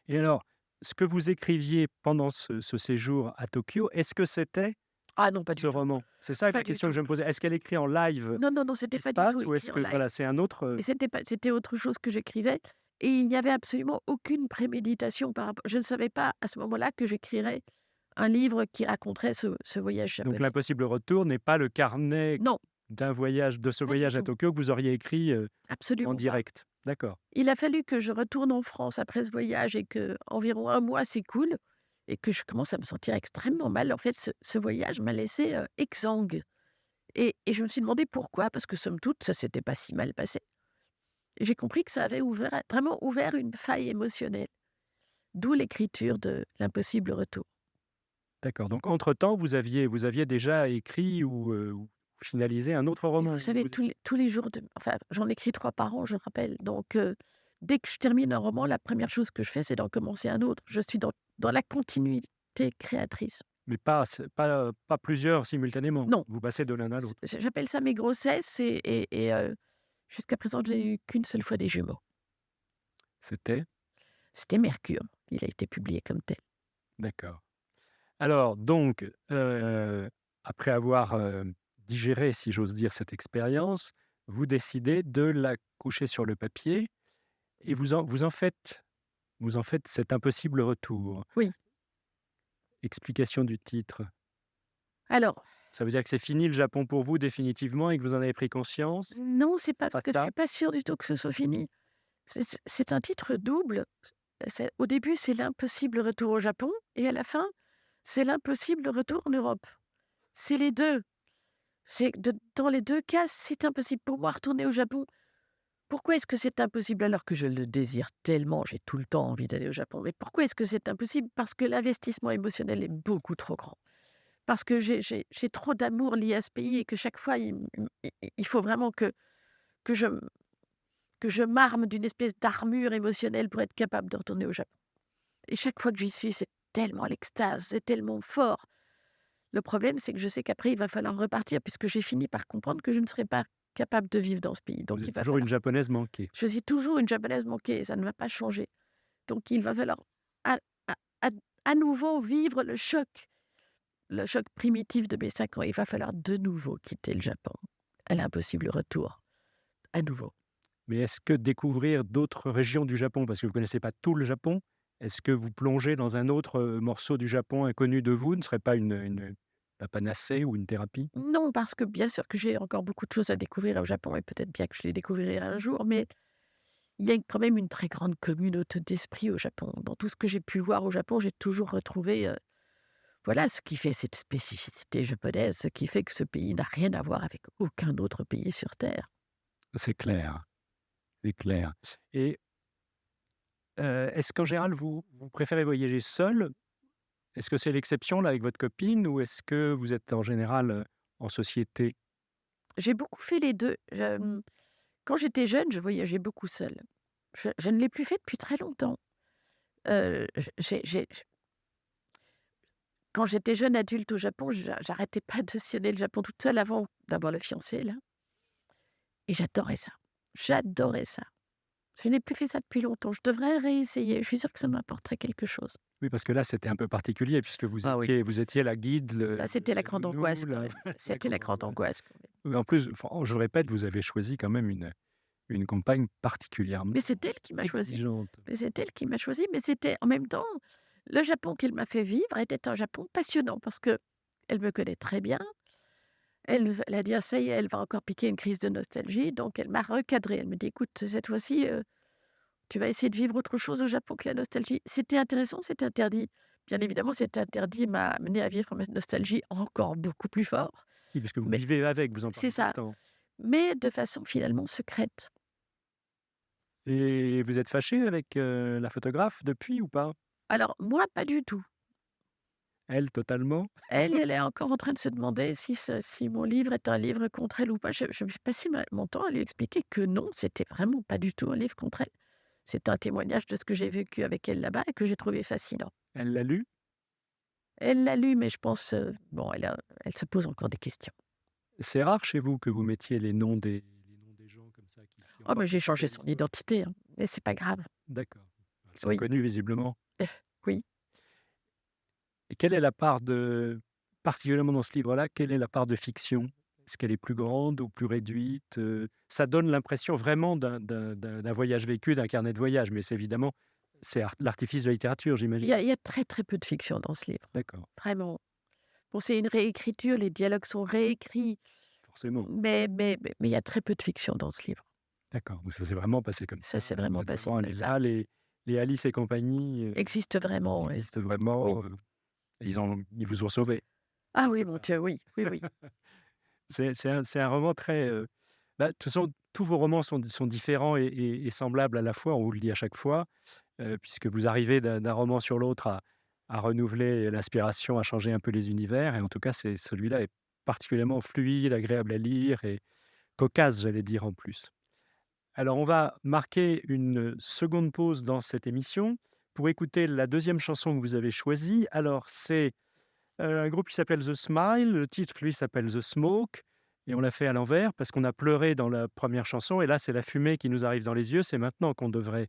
Et alors, ce que vous écriviez pendant ce séjour à Tokyo, est-ce que c'était Ah non, pas ce du tout, roman? C'est ça pas la du question que tout. je me posais. Est-ce qu'elle écrit en live Non, non, non, ce c'était qui se pas du tout passe ou est-ce écrit en que live voilà, c'est un autre, et c'était autre chose que j'écrivais et il n'y avait absolument aucune préméditation par rapport je ne savais pas à ce moment-là que j'écrirais un livre qui raconterait ce voyage donc japonais. l'impossible retour n'est pas le carnet Non, de ce pas du voyage à tout, Tokyo que vous auriez écrit, en absolument pas. direct? D'accord. Il a fallu que je retourne en France après ce voyage et qu'environ un mois s'écoule et que je commence à me sentir extrêmement mal. En fait, ce voyage m'a laissée, exsangue et je me suis demandé pourquoi, parce que somme toute, ça s'était pas si mal passé et j'ai compris que ça avait vraiment ouvert une faille émotionnelle, d'où l'écriture de L'impossible retour. D'accord, donc entre-temps, vous aviez déjà écrit ou finalisé un autre Et roman? vous savez, tous les jours enfin, j'en écris 3 par an, je rappelle, donc dès que je termine un roman, la première chose que je fais, c'est d'en commencer un autre. Je suis dans la continuité créatrice. Mais pas plusieurs simultanément? Non, Vous passez de l'un à l'autre? j'appelle ça mes grossesses jusqu'à présent, j'ai eu qu'une seule fois des jumeaux. C'était? C'était Mercure, il a été publié comme tel. D'accord. Alors donc, après avoir, digéré, si j'ose dire, cette expérience, vous décidez de la coucher sur le papier et vous en faites cet impossible retour. Oui, Explication du titre. alors Ça veut dire que c'est fini le Japon pour vous définitivement et que vous en avez pris conscience? non, c'est pas C'est parce pas que je ça? suis pas sûre du tout que ce soit fini. C'est un titre double. Au début, c'est l'impossible retour au Japon et à la fin, c'est l'impossible retour en Europe. C'est les 2. Dans les 2 cas, c'est impossible pour moi retourner au Japon. Pourquoi est-ce que c'est impossible alors que je le désire tellement? J'ai tout le temps envie d'aller au Japon. Mais pourquoi est-ce que c'est impossible? Parce que l'investissement émotionnel est beaucoup trop grand. Parce que j'ai trop d'amour lié à ce pays et que chaque fois, il faut vraiment que je que je m'arme d'une espèce d'armure émotionnelle pour être capable de retourner au Japon. Et chaque fois que j'y suis, c'est tellement l'extase, c'est tellement fort. Le problème, c'est que je sais qu'après, il va falloir repartir puisque j'ai fini par comprendre que je ne serais pas capable de vivre dans ce pays. Donc Vous il êtes va toujours une falloir japonaise manquée. je suis toujours une japonaise manquée et ça ne va pas changer. Donc il va falloir à à à à nouveau vivre le choc le choc primitif de mes 5 ans. Il va falloir de nouveau quitter le Japon. À l'impossible retour, à nouveau. Mais est-ce que découvrir d'autres régions du Japon, parce que vous ne connaissez pas tout le Japon, est-ce que vous plongez dans un autre morceau du Japon inconnu de vous ne serait pas la panacée ou une thérapie? Non, parce que bien sûr que j'ai encore beaucoup de choses à découvrir au Japon et peut-être bien que je les découvrirai un jour, mais il y a quand même une très grande communauté d'esprit au Japon. Dans tout ce que j'ai pu voir au Japon, j'ai toujours retrouvé voilà ce qui fait cette spécificité japonaise, ce qui fait que ce pays n'a rien à voir avec aucun autre pays sur Terre. C'est clair, c'est clair. Et est-ce qu'en général, vous préférez voyager seul? Est-ce que c'est l'exception là avec votre copine ou est-ce que vous êtes en général en société? J'ai beaucoup fait les deux. Quand j'étais jeune, je voyageais beaucoup seule. Je ne l'ai plus fait depuis très longtemps. Quand j'étais jeune adulte au Japon, j'arrêtais pas de sillonner le Japon toute seule avant d'avoir le fiancé, là. Et j'adorais ça. J'adorais ça. Je n'ai plus fait ça depuis longtemps. Je devrais réessayer. Je suis sûre que ça m'apporterait quelque chose. Oui, parce que là, c'était un peu particulier puisque Ah oui. vous étiez la guide, Là, c'était la la grande nounou, angoisse quand la même. la C'était la grande grande angoisse. angoisse quand même. Oui, en plus, enfin, je le répète, vous avez choisi quand même une compagne particulièrement Mais c'est elle qui m'a choisie. exigeante. Mais c'est elle qui m'a choisie. Mais c'était en même temps, le Japon qu'elle m'a fait vivre était un Japon passionnant parce que elle me connaît très bien. Elle a dit: «Ah ça y est, elle va encore piquer une crise de nostalgie», donc elle m'a recadrée. Elle me dit: «Écoute, cette fois-ci, tu vas essayer de vivre autre chose au Japon que la nostalgie». C'était intéressant, c'était interdit. Bien évidemment, cet interdit m'a amené à vivre ma nostalgie encore beaucoup plus fort. Oui, puisque vous Mais vivez avec, vous en c'est parlez tout le ça, temps. mais de façon finalement secrète. Et vous êtes fâché avec la photographe depuis ou pas? Alors moi, pas du tout. Elle, totalement? Elle est encore en train de se demander si mon livre est un livre contre elle ou pas. Je vais passer mon temps à lui expliquer que non, c'était vraiment pas du tout un livre contre elle. C'est un témoignage de ce que j'ai vécu avec elle là-bas et que j'ai trouvé fascinant. Elle l'a lu? Elle l'a lu, mais je pense, bon, elle se pose encore des questions. C'est rare chez vous que vous mettiez les noms des gens comme ça qui ont Oh, mais j'ai participé à changé son l'histoire? identité, hein, mais c'est pas grave. D'accord. Elle s'est Oui, reconnue visiblement. oui. Et quelle est la part particulièrement dans ce livre-là, quelle est la part de fiction? Est-ce qu'elle est plus grande ou plus réduite? Ça donne l'impression vraiment d'un voyage vécu, d'un carnet de voyage, mais c'est évidemment, l'artifice de la littérature, j'imagine? Il y a très, très peu de fiction dans ce livre, D'accord, vraiment. Bon, c'est une réécriture, les dialogues sont réécrits, forcément. mais il y a très peu de fiction dans ce livre. D'accord, donc ça s'est vraiment passé comme Ça ça. s'est vraiment Vous êtes passé vraiment comme allés ça. là, les Alice et compagnie, Existe vraiment, ouais. existent Oui. vraiment, ils vous ont sauvé. Ah oui, mon Dieu, oui, oui, oui. C'est un roman très, de toute façon, tous vos romans sont différents et semblables à la fois, on vous le dit à chaque fois, puisque vous arrivez d'un roman sur l'autre à renouveler l'inspiration, à changer un peu les univers et en tout cas, celui-là est particulièrement fluide, agréable à lire et cocasse, j'allais dire, en plus. Alors on va marquer une seconde pause dans cette émission pour écouter la deuxième chanson que vous avez choisie. Alors c'est un groupe qui s'appelle The Smile. Le titre, lui, s'appelle The Smoke. Et on l'a fait à l'envers parce qu'on a pleuré dans la première chanson. Et là, c'est la fumée qui nous arrive dans les yeux. C'est maintenant qu'on devrait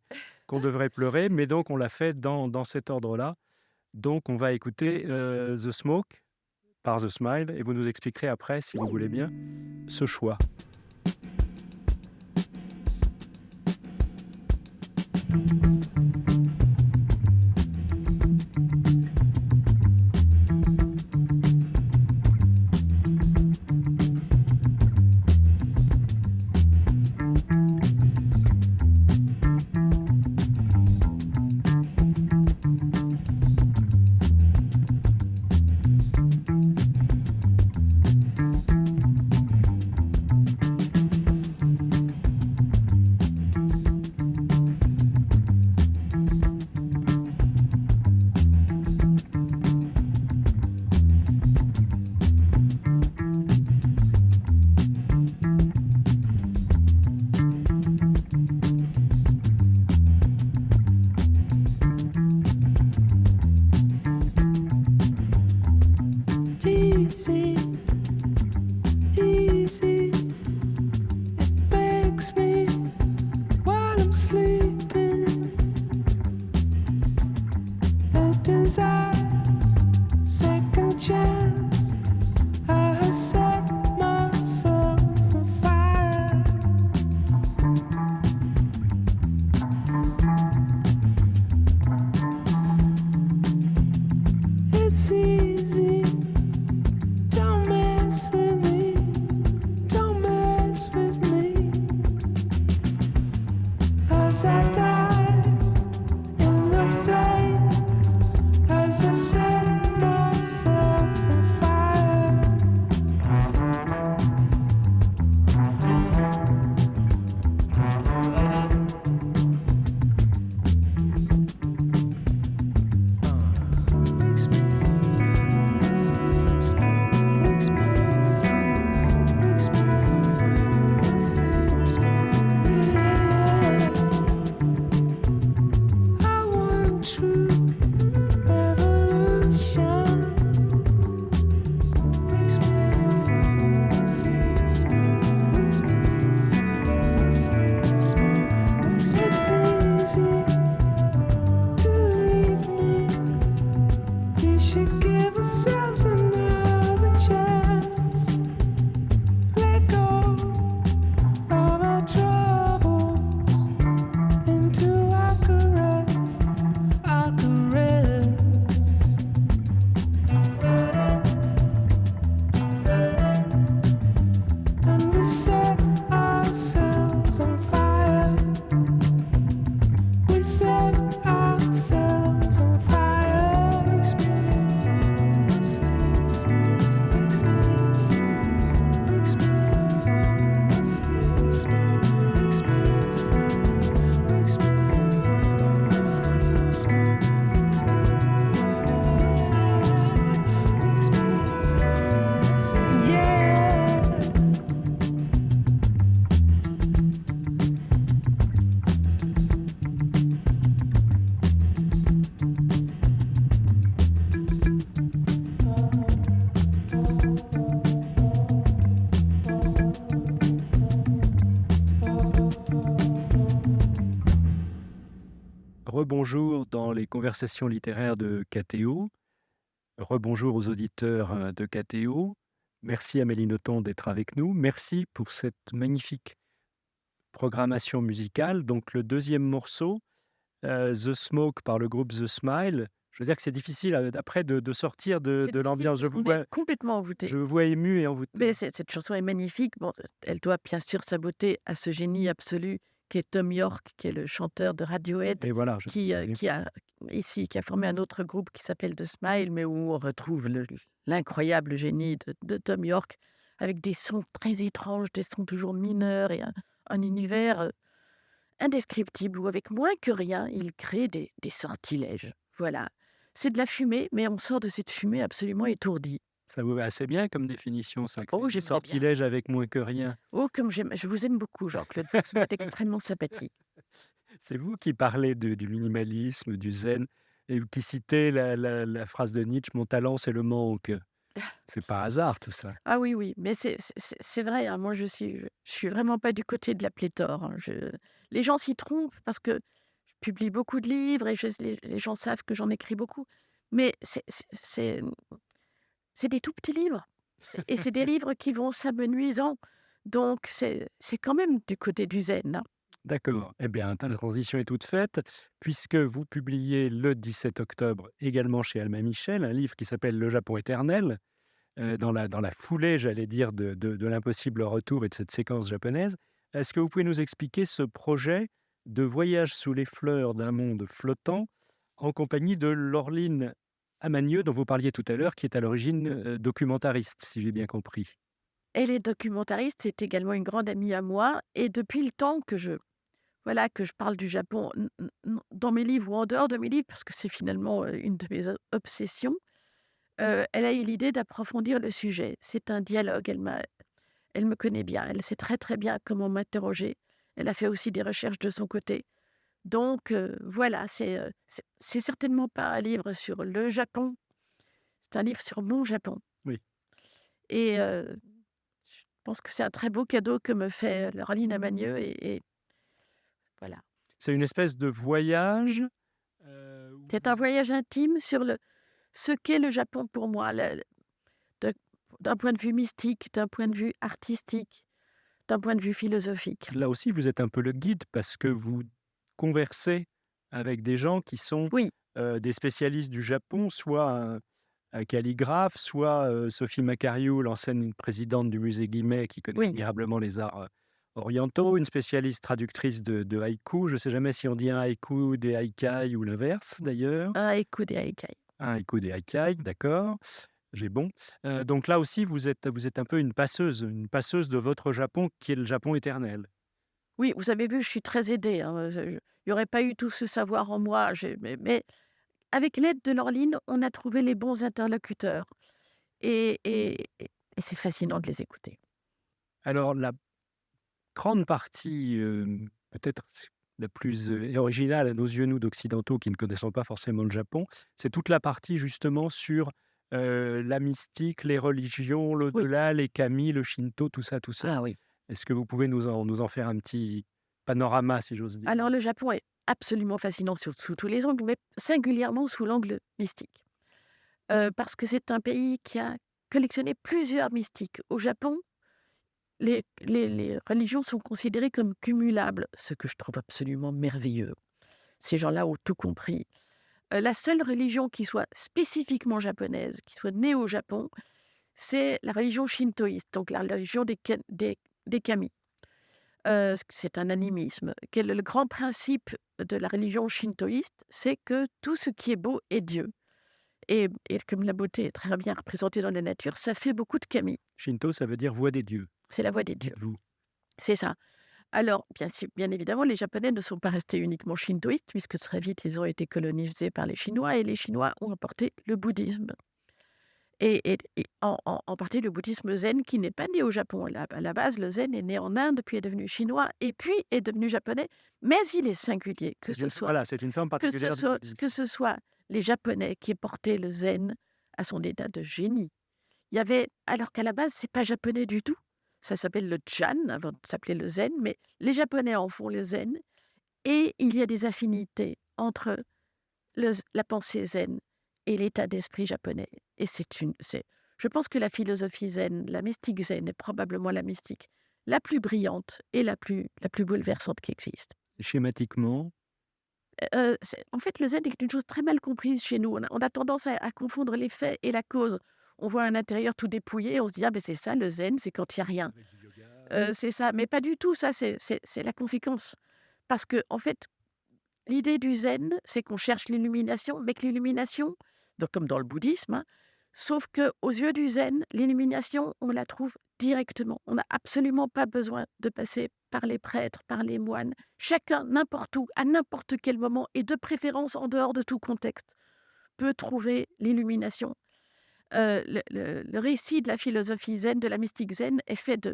pleurer. Mais donc, on l'a fait dans cet ordre-là. Donc, on va écouter The Smoke par The Smile. Et vous nous expliquerez après, si vous voulez bien, ce choix. rebonjour dans les conversations littéraires de KTO. Rebonjour aux auditeurs de KTO. Merci Amélie Nothomb d'être avec nous. Merci pour cette magnifique programmation musicale. Donc le deuxième morceau, The Smoke par le groupe The Smile. Je veux dire que c'est difficile après de sortir de C'est difficile l'ambiance. parce qu'on est complètement envoûté. Je vous vois ému et envoûté. Mais cette chanson est magnifique. Bon, elle doit bien sûr sa beauté à ce génie absolu qui est Tom York, qui est le chanteur de Radiohead, Et voilà, qui a formé un autre groupe qui s'appelle The Smile, mais où on retrouve l'incroyable génie de Tom York, avec des sons très étranges, des sons toujours mineurs et un univers indescriptible où avec moins que rien, il crée des sortilèges. Voilà. C'est de la fumée, mais on sort de cette fumée absolument étourdi. Ça vous va assez bien comme définition, ça. Créer Oh, des j'aimerais bien. sortilèges avec moins que rien. Oh, comme je vous aime beaucoup, Jean-Claude. Vous êtes extrêmement sympathique. C'est vous qui parlez du minimalisme, du zen, et qui citez la phrase de Nietzsche, mon talent, c'est le manque. C'est pas hasard tout ça. Ah oui, oui, mais c'est vrai, hein, moi je suis vraiment pas du côté de la pléthore, hein. Les gens s'y trompent parce que je publie beaucoup de livres et les gens savent que j'en écris beaucoup, mais c'est des tout petits livres. Et c'est des livres qui vont s'amenuisant. Donc c'est quand même du côté du zen, hein. D'accord. Eh bien, la transition est toute faite, puisque vous publiez le 17 octobre, également chez Albin Michel, un livre qui s'appelle Le Japon éternel, dans la foulée, j'allais dire, de l'impossible retour et de cette séquence japonaise. Est-ce que vous pouvez nous expliquer ce projet de voyage sous les fleurs d'un monde flottant en compagnie de Laureline Amagneux, dont vous parliez tout à l'heure, qui est à l'origine documentariste, si j'ai bien compris. Elle est documentariste, c'est également une grande amie à moi et depuis le temps que je parle du Japon dans mes livres ou en dehors de mes livres, parce que c'est finalement une de mes obsessions, elle a eu l'idée d'approfondir le sujet. C'est un dialogue, elle me connaît bien, elle sait très très bien comment m'interroger. Elle a fait aussi des recherches de son côté. Donc voilà, c'est certainement pas un livre sur le Japon, c'est un livre sur mon Japon. Oui. Et je pense que c'est un très beau cadeau que me fait Laureline Amagneux et voilà. C'est une espèce de voyage. C'est un voyage intime sur ce qu'est le Japon pour moi, de- d'un point de vue mystique, d'un point de vue artistique, d'un point de vue philosophique. Là aussi, vous êtes un peu le guide parce que vous conversez avec des gens qui sont Oui, des spécialistes du Japon, soit un calligraphe, soit Sophie Macariou, l'ancienne présidente du musée Guimet, qui connaît oui, admirablement les arts orientaux, une spécialiste traductrice de haïku. Je ne sais jamais si on dit un haïku des haïkai ou l'inverse d'ailleurs. un haïku des haïkai. Un haïku des haïkai, d'accord. J'ai bon. Donc là aussi, vous êtes un peu une passeuse de votre Japon, qui est le Japon éternel. Oui, vous avez vu, je suis très aidée, hein, il n'y aurait pas eu tout ce savoir en moi, mais avec l'aide de Laureline, on a trouvé les bons interlocuteurs et c'est fascinant de les écouter. Alors la grande partie, peut-être la plus originale à nos yeux, nous d'occidentaux qui ne connaissons pas forcément le Japon, c'est toute la partie justement sur la mystique, les religions, Oui, l'au-delà, les kami, le shinto, tout ça, tout ça. ah oui. Est-ce que vous pouvez nous en faire un petit panorama, si j'ose dire? Alors le Japon est absolument fascinant sous tous les angles, mais singulièrement sous l'angle mystique. Parce que c'est un pays qui a collectionné plusieurs mystiques. Au Japon, les religions sont considérées comme cumulables, ce que je trouve absolument merveilleux. Ces gens-là ont tout compris. La seule religion qui soit spécifiquement japonaise, qui soit née au Japon, c'est la religion shintoïste, donc la religion des kami. C'est un animisme. Quel est le grand principe de la religion shintoïste? C'est que tout ce qui est beau est Dieu. Et comme la beauté est très bien représentée dans la nature, ça fait beaucoup de kami. Shinto, ça veut dire voix des dieux, C'est la voix des dieux. dites-vous. C'est ça. Alors, bien évidemment, les Japonais ne sont pas restés uniquement shintoïstes, puisque très vite, ils ont été colonisés par les Chinois, et les Chinois ont apporté le bouddhisme. Et en partie le bouddhisme zen, qui n'est pas né au Japon. À la base, le zen est né en Inde, puis est devenu chinois, et puis est devenu japonais. Mais il est singulier, Voilà, c'est une forme particulière du bouddhisme. que ce soit les Japonais qui aient porté le zen à son état de génie. Il y avait, alors qu'à la base, c'est pas japonais du tout. Ça s'appelle le Chan, avant de s'appeler le zen, mais les Japonais en font le zen. Et il y a des affinités entre la pensée zen et l'état d'esprit japonais. Et je pense que la philosophie zen, la mystique zen est probablement la mystique la plus brillante et la plus bouleversante qui existe. Schématiquement, En fait, le zen est une chose très mal comprise chez nous. On a tendance à confondre l'effet et la cause. On voit un intérieur tout dépouillé, on se dit: «Ah ben c'est ça le zen, c'est quand il y a rien». avec du yoga. C'est ça, mais pas du tout, ça c'est la conséquence. Parce que en fait, l'idée du zen, c'est qu'on cherche l'illumination, mais que l'illumination, donc comme dans le bouddhisme, hein, sauf qu'aux yeux du zen, l'illumination, on la trouve directement. On n'a absolument pas besoin de passer par les prêtres, par les moines. Chacun, n'importe où, à n'importe quel moment, et de préférence en dehors de tout contexte, peut trouver l'illumination. Le récit de la philosophie zen, de la mystique zen,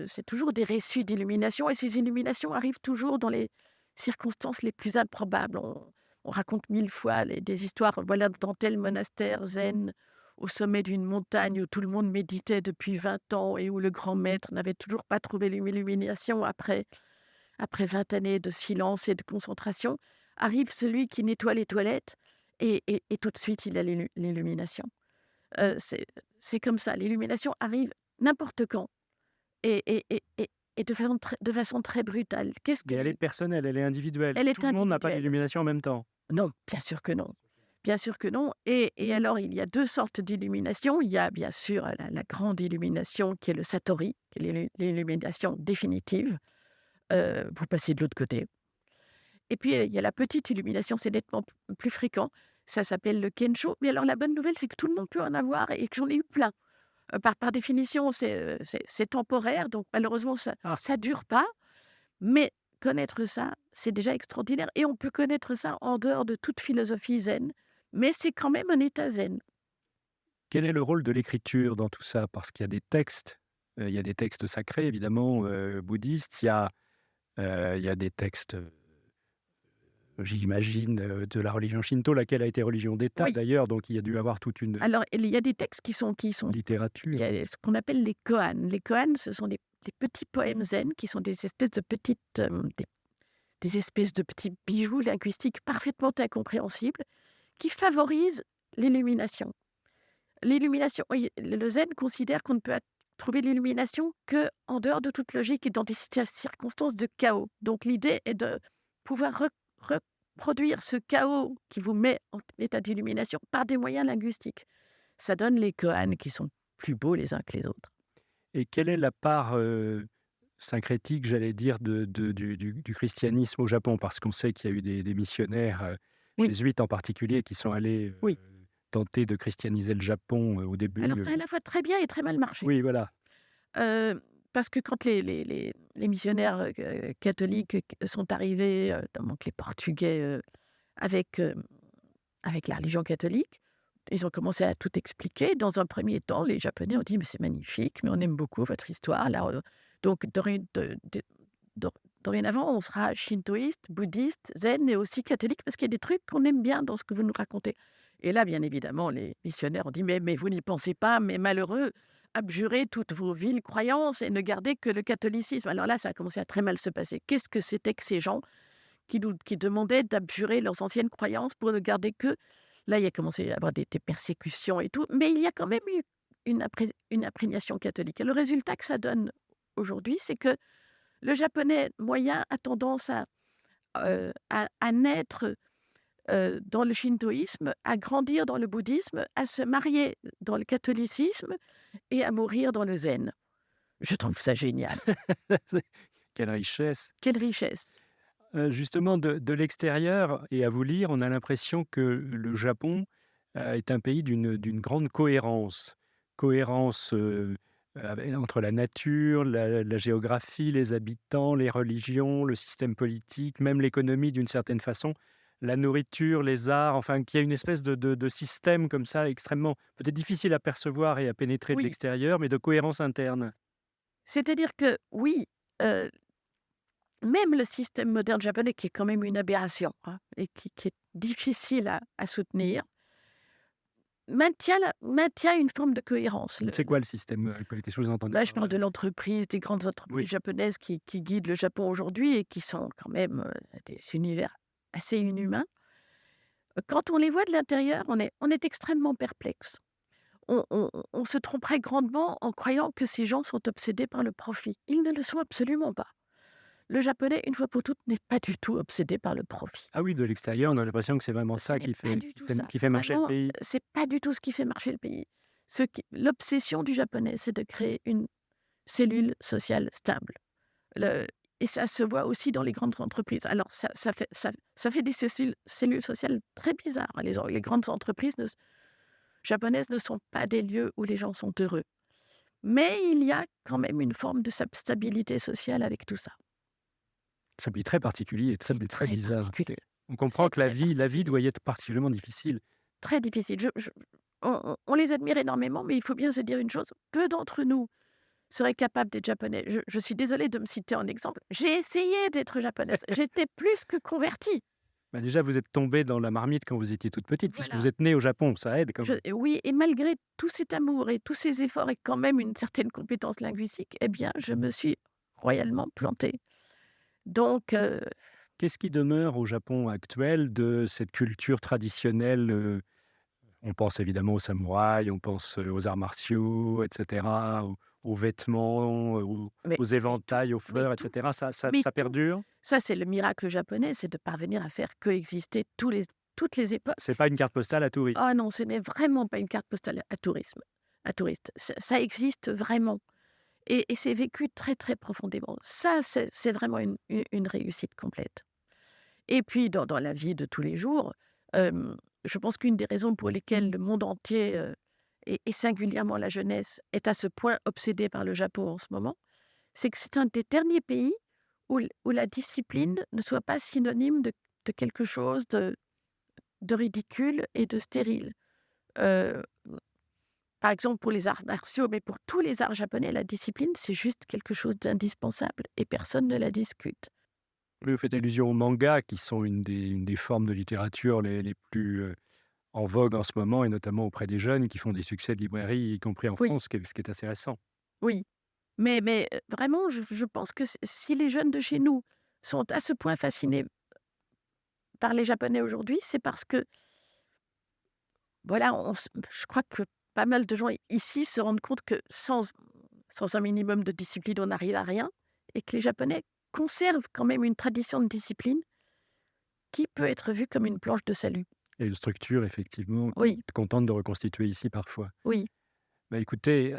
c'est toujours des récits d'illumination, et ces illuminations arrivent toujours dans les circonstances les plus improbables. On raconte 1000 fois des histoires, voilà, dans tel monastère zen, au sommet d'une montagne où tout le monde méditait depuis 20 ans et où le grand maître n'avait toujours pas trouvé l'illumination après 20 années de silence et de concentration. Arrive celui qui nettoie les toilettes et tout de suite il a l'illumination. Heu, c'est c'est comme ça, l'illumination arrive n'importe quand et de façon très brutale. Qu'est-ce que Mais elle est l'il personnelle, elle est individuelle. Elle Tout est le monde n'a pas individuelle. d'illumination en même temps. Non, bien sûr que non. Bien sûr que non, et alors il y a 2 sortes d'illumination. Il y a bien sûr la grande illumination qui est le satori, qui est l'illumination définitive. Vous passez de l'autre côté. Et puis, il y a la petite illumination, c'est nettement plus fréquent. Ça s'appelle le kensho. Mais alors la bonne nouvelle, c'est que tout le monde peut en avoir et que j'en ai eu plein. Par définition, c'est temporaire, donc malheureusement Ah, ça dure pas. Mais connaître ça, c'est déjà extraordinaire, et on peut connaître ça en dehors de toute philosophie zen, mais c'est quand même un état zen. quel est le rôle de l'écriture dans tout ça? Parce qu'il y a des textes, il y a des textes sacrés évidemment, bouddhistes, il y a des textes, j'imagine, de la religion shinto, laquelle a été religion d'État Oui, d'ailleurs, donc il y a dû avoir toute une alors il y a des textes qui sont il littérature. y a ce qu'on appelle les koans. Les koans, ce sont des petits poèmes zen qui sont des espèces de petites, des espèces de petits bijoux linguistiques parfaitement incompréhensibles qui favorisent l'illumination. L'illumination, oui, le zen considère qu'on ne peut trouver l'illumination qu'en dehors de toute logique et dans des circonstances de chaos. Donc l'idée est de pouvoir reproduire ce chaos qui vous met en état d'illumination par des moyens linguistiques. Ça donne les koans qui sont plus beaux les uns que les autres. Et quelle est la part, syncrétique, j'allais dire, du christianisme au Japon? Parce qu'on sait qu'il y a eu des missionnaires, Oui, jésuites en particulier, qui sont allés, oui. tenter de christianiser le Japon, au Alors début, ça a à la fois très bien et très mal marché. oui, voilà. Parce que quand les missionnaires, catholiques sont arrivés, donc les Portugais, avec, avec la religion catholique, ils ont commencé à tout expliquer. Dans un premier temps, les Japonais ont dit: «Mais c'est magnifique, mais on aime beaucoup votre histoire, là, donc dorénavant, on sera shintoïste, bouddhiste, zen et aussi catholique parce qu'il y a des trucs qu'on aime bien dans ce que vous nous racontez». Et là, bien évidemment, les missionnaires ont dit: «Mais vous n'y pensez pas, mais malheureux, abjurez toutes vos viles croyances et ne gardez que le catholicisme». Alors là, ça a commencé à très mal se passer. Qu'est-ce que c'était que ces gens qui demandaient d'abjurer leurs anciennes croyances pour ne garder que... Là, il y a commencé à y avoir des persécutions et tout, mais il y a quand même eu une imprégnation catholique. Et le résultat que ça donne aujourd'hui, c'est que le japonais moyen a tendance à naître, dans le shintoïsme, à grandir dans le bouddhisme, à se marier dans le catholicisme et à mourir dans le zen. Je trouve ça génial. C'est quelle richesse! Quelle richesse! Justement de l'extérieur et à vous lire, on a l'impression que le Japon, est un pays d'une grande cohérence. Cohérence, entre la nature, la géographie, les habitants, les religions, le système politique, même l'économie d'une certaine façon, la nourriture, les arts, enfin qu'il y a une espèce de système comme ça extrêmement peut-être difficile à percevoir et à pénétrer de Oui, l'extérieur, mais de cohérence interne. c'est-à-dire que oui, heu, même le système moderne japonais, qui est quand même une aberration, hein, et qui est difficile à soutenir, maintient une forme de cohérence. C'est quoi le système, qu'est-ce que vous entendez Là, je par parle là? de l'entreprise, des grandes entreprises Oui. japonaises qui guident le Japon aujourd'hui et qui sont quand même, des univers assez inhumains. Quand on les voit de l'intérieur, on est extrêmement perplexe. On se tromperait grandement en croyant que ces gens sont obsédés par le profit. Ils ne le sont absolument pas. Le Japonais, une fois pour toutes, n'est pas du tout obsédé par le profit. Ah oui, de l'extérieur, on a l'impression que c'est vraiment Ce ça n'est qui pas fait, du qui tout fait, ça. qui fait marcher le Vraiment, pays. c'est pas du tout ce qui fait marcher le pays. L'obsession du Japonais, c'est de créer une cellule sociale stable. Le- et ça se voit aussi dans les grandes entreprises. Alors, ça fait des cellules sociales très bizarres. Les grandes entreprises japonaises ne sont pas des lieux où les gens sont heureux. Mais il y a quand même une forme de stabilité sociale avec tout ça. Ça me très particulier et ça C'est me très très bizarre. particulier. On comprend C'est que la très vie particulier. doit y être particulièrement difficile. Très difficile. On les admire énormément, mais il faut bien se dire une chose, peu d'entre nous seraient capables d'être japonais. Je suis désolée de me citer en exemple. J'ai essayé d'être japonaise. J'étais plus que convertie. Bah, déjà, vous êtes tombée dans la marmite quand vous étiez toute petite, puisque vous Voilà. êtes née au Japon, ça aide quand même. Oui, et malgré tout cet amour et tous ces efforts et quand même une certaine compétence linguistique, eh bien, je me suis royalement plantée. Donc, Qu'est-ce qui demeure au Japon actuel de cette culture traditionnelle on pense évidemment aux samouraïs, on pense aux arts martiaux, etc., aux vêtements, mais, aux mais tout, éventails, aux mais fleurs, tout, etc. mais Ça tout. perdure. Ça, c'est le miracle japonais, c'est de parvenir à faire coexister toutes les C'est époques. pas une carte postale à touristes. Ah non, ce n'est vraiment pas une carte postale à touristes. Ça existe vraiment. Et c'est vécu très, très profondément. Ça, c'est vraiment une réussite complète. Et puis, dans la vie de tous les jours, je pense qu'une des raisons pour lesquelles le monde entier, et singulièrement la jeunesse, est à ce point obsédé par le Japon en ce moment, c'est que c'est un des derniers pays où la discipline ne soit pas synonyme de quelque chose de ridicule et de stérile. Heu, Par exemple, pour les arts martiaux, mais pour tous les arts japonais, la discipline, c'est juste quelque chose d'indispensable et personne ne la discute. Oui, vous faites allusion aux mangas, qui sont une des formes de littérature les plus en vogue en ce moment, et notamment auprès des jeunes qui font des succès de librairie, y compris en Oui, France, ce qui est assez récent. oui. Mais vraiment, je pense que si les jeunes de chez nous sont à ce point fascinés par les Japonais aujourd'hui, c'est parce que, voilà, je crois que pas mal de gens ici se rendent compte que sans un minimum de discipline, on n'arrive à rien et que les Japonais conservent quand même une tradition de discipline qui peut être vue comme une planche de salut. Et une structure, effectivement, Oui, contente de reconstituer ici parfois. oui, Bah, écoutez,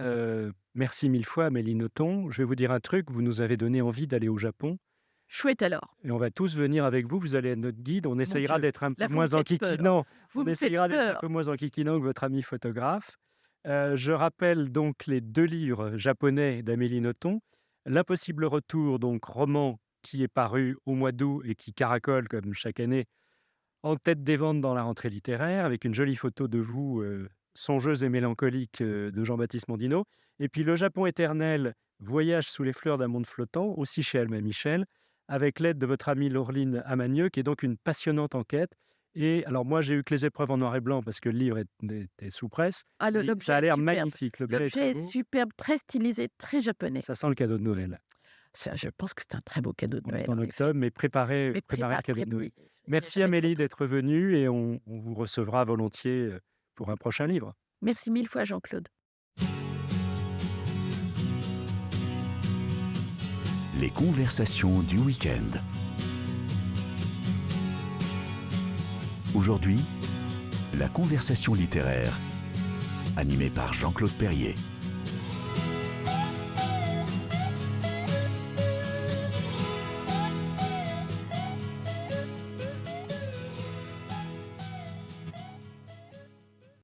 merci 1000 fois Amélie Nothomb. Je vais vous dire un truc, vous nous avez donné envie d'aller au Japon chouette alors. et on va tous venir avec vous. Vous allez être notre guide. On Mon essayera Dieu, d'être un peu là, vous me moins faites peur. enquiquinant. Vous On me faites essayera d'être un peur. peu moins enquiquinant que votre ami photographe. Je rappelle donc les 2 livres japonais d'Amélie Nothomb. L'Impossible retour, donc roman qui est paru au mois d'août et qui caracole comme chaque année en tête des ventes dans la rentrée littéraire, avec une jolie photo de vous, songeuse et mélancolique, de Jean-Baptiste Mondino. Et puis Le Japon éternel, voyage sous les fleurs d'un monde flottant, aussi chez Albin Michel, avec l'aide de votre amie Laureline Amagneux, qui est donc une passionnante enquête. Et alors moi, j'ai eu que les épreuves en noir et blanc parce que le livre était sous presse. Ah, Mais l'objet ça a est l'air superbe. magnifique, l'objet est L'objet très est beau. superbe, très stylisé, très japonais. Ça sent le cadeau de Noël. Je pense que c'est un très beau cadeau de On Noël, est en en effet. octobre, mais préparez Mais le cadeau de Noël. oui, Merci ça va être Amélie très d'être venue et on vous recevra volontiers pour un prochain livre. merci 1000 fois Jean-Claude. Les conversations du week-end. Aujourd'hui, la conversation littéraire, animée par Jean-Claude Perrier.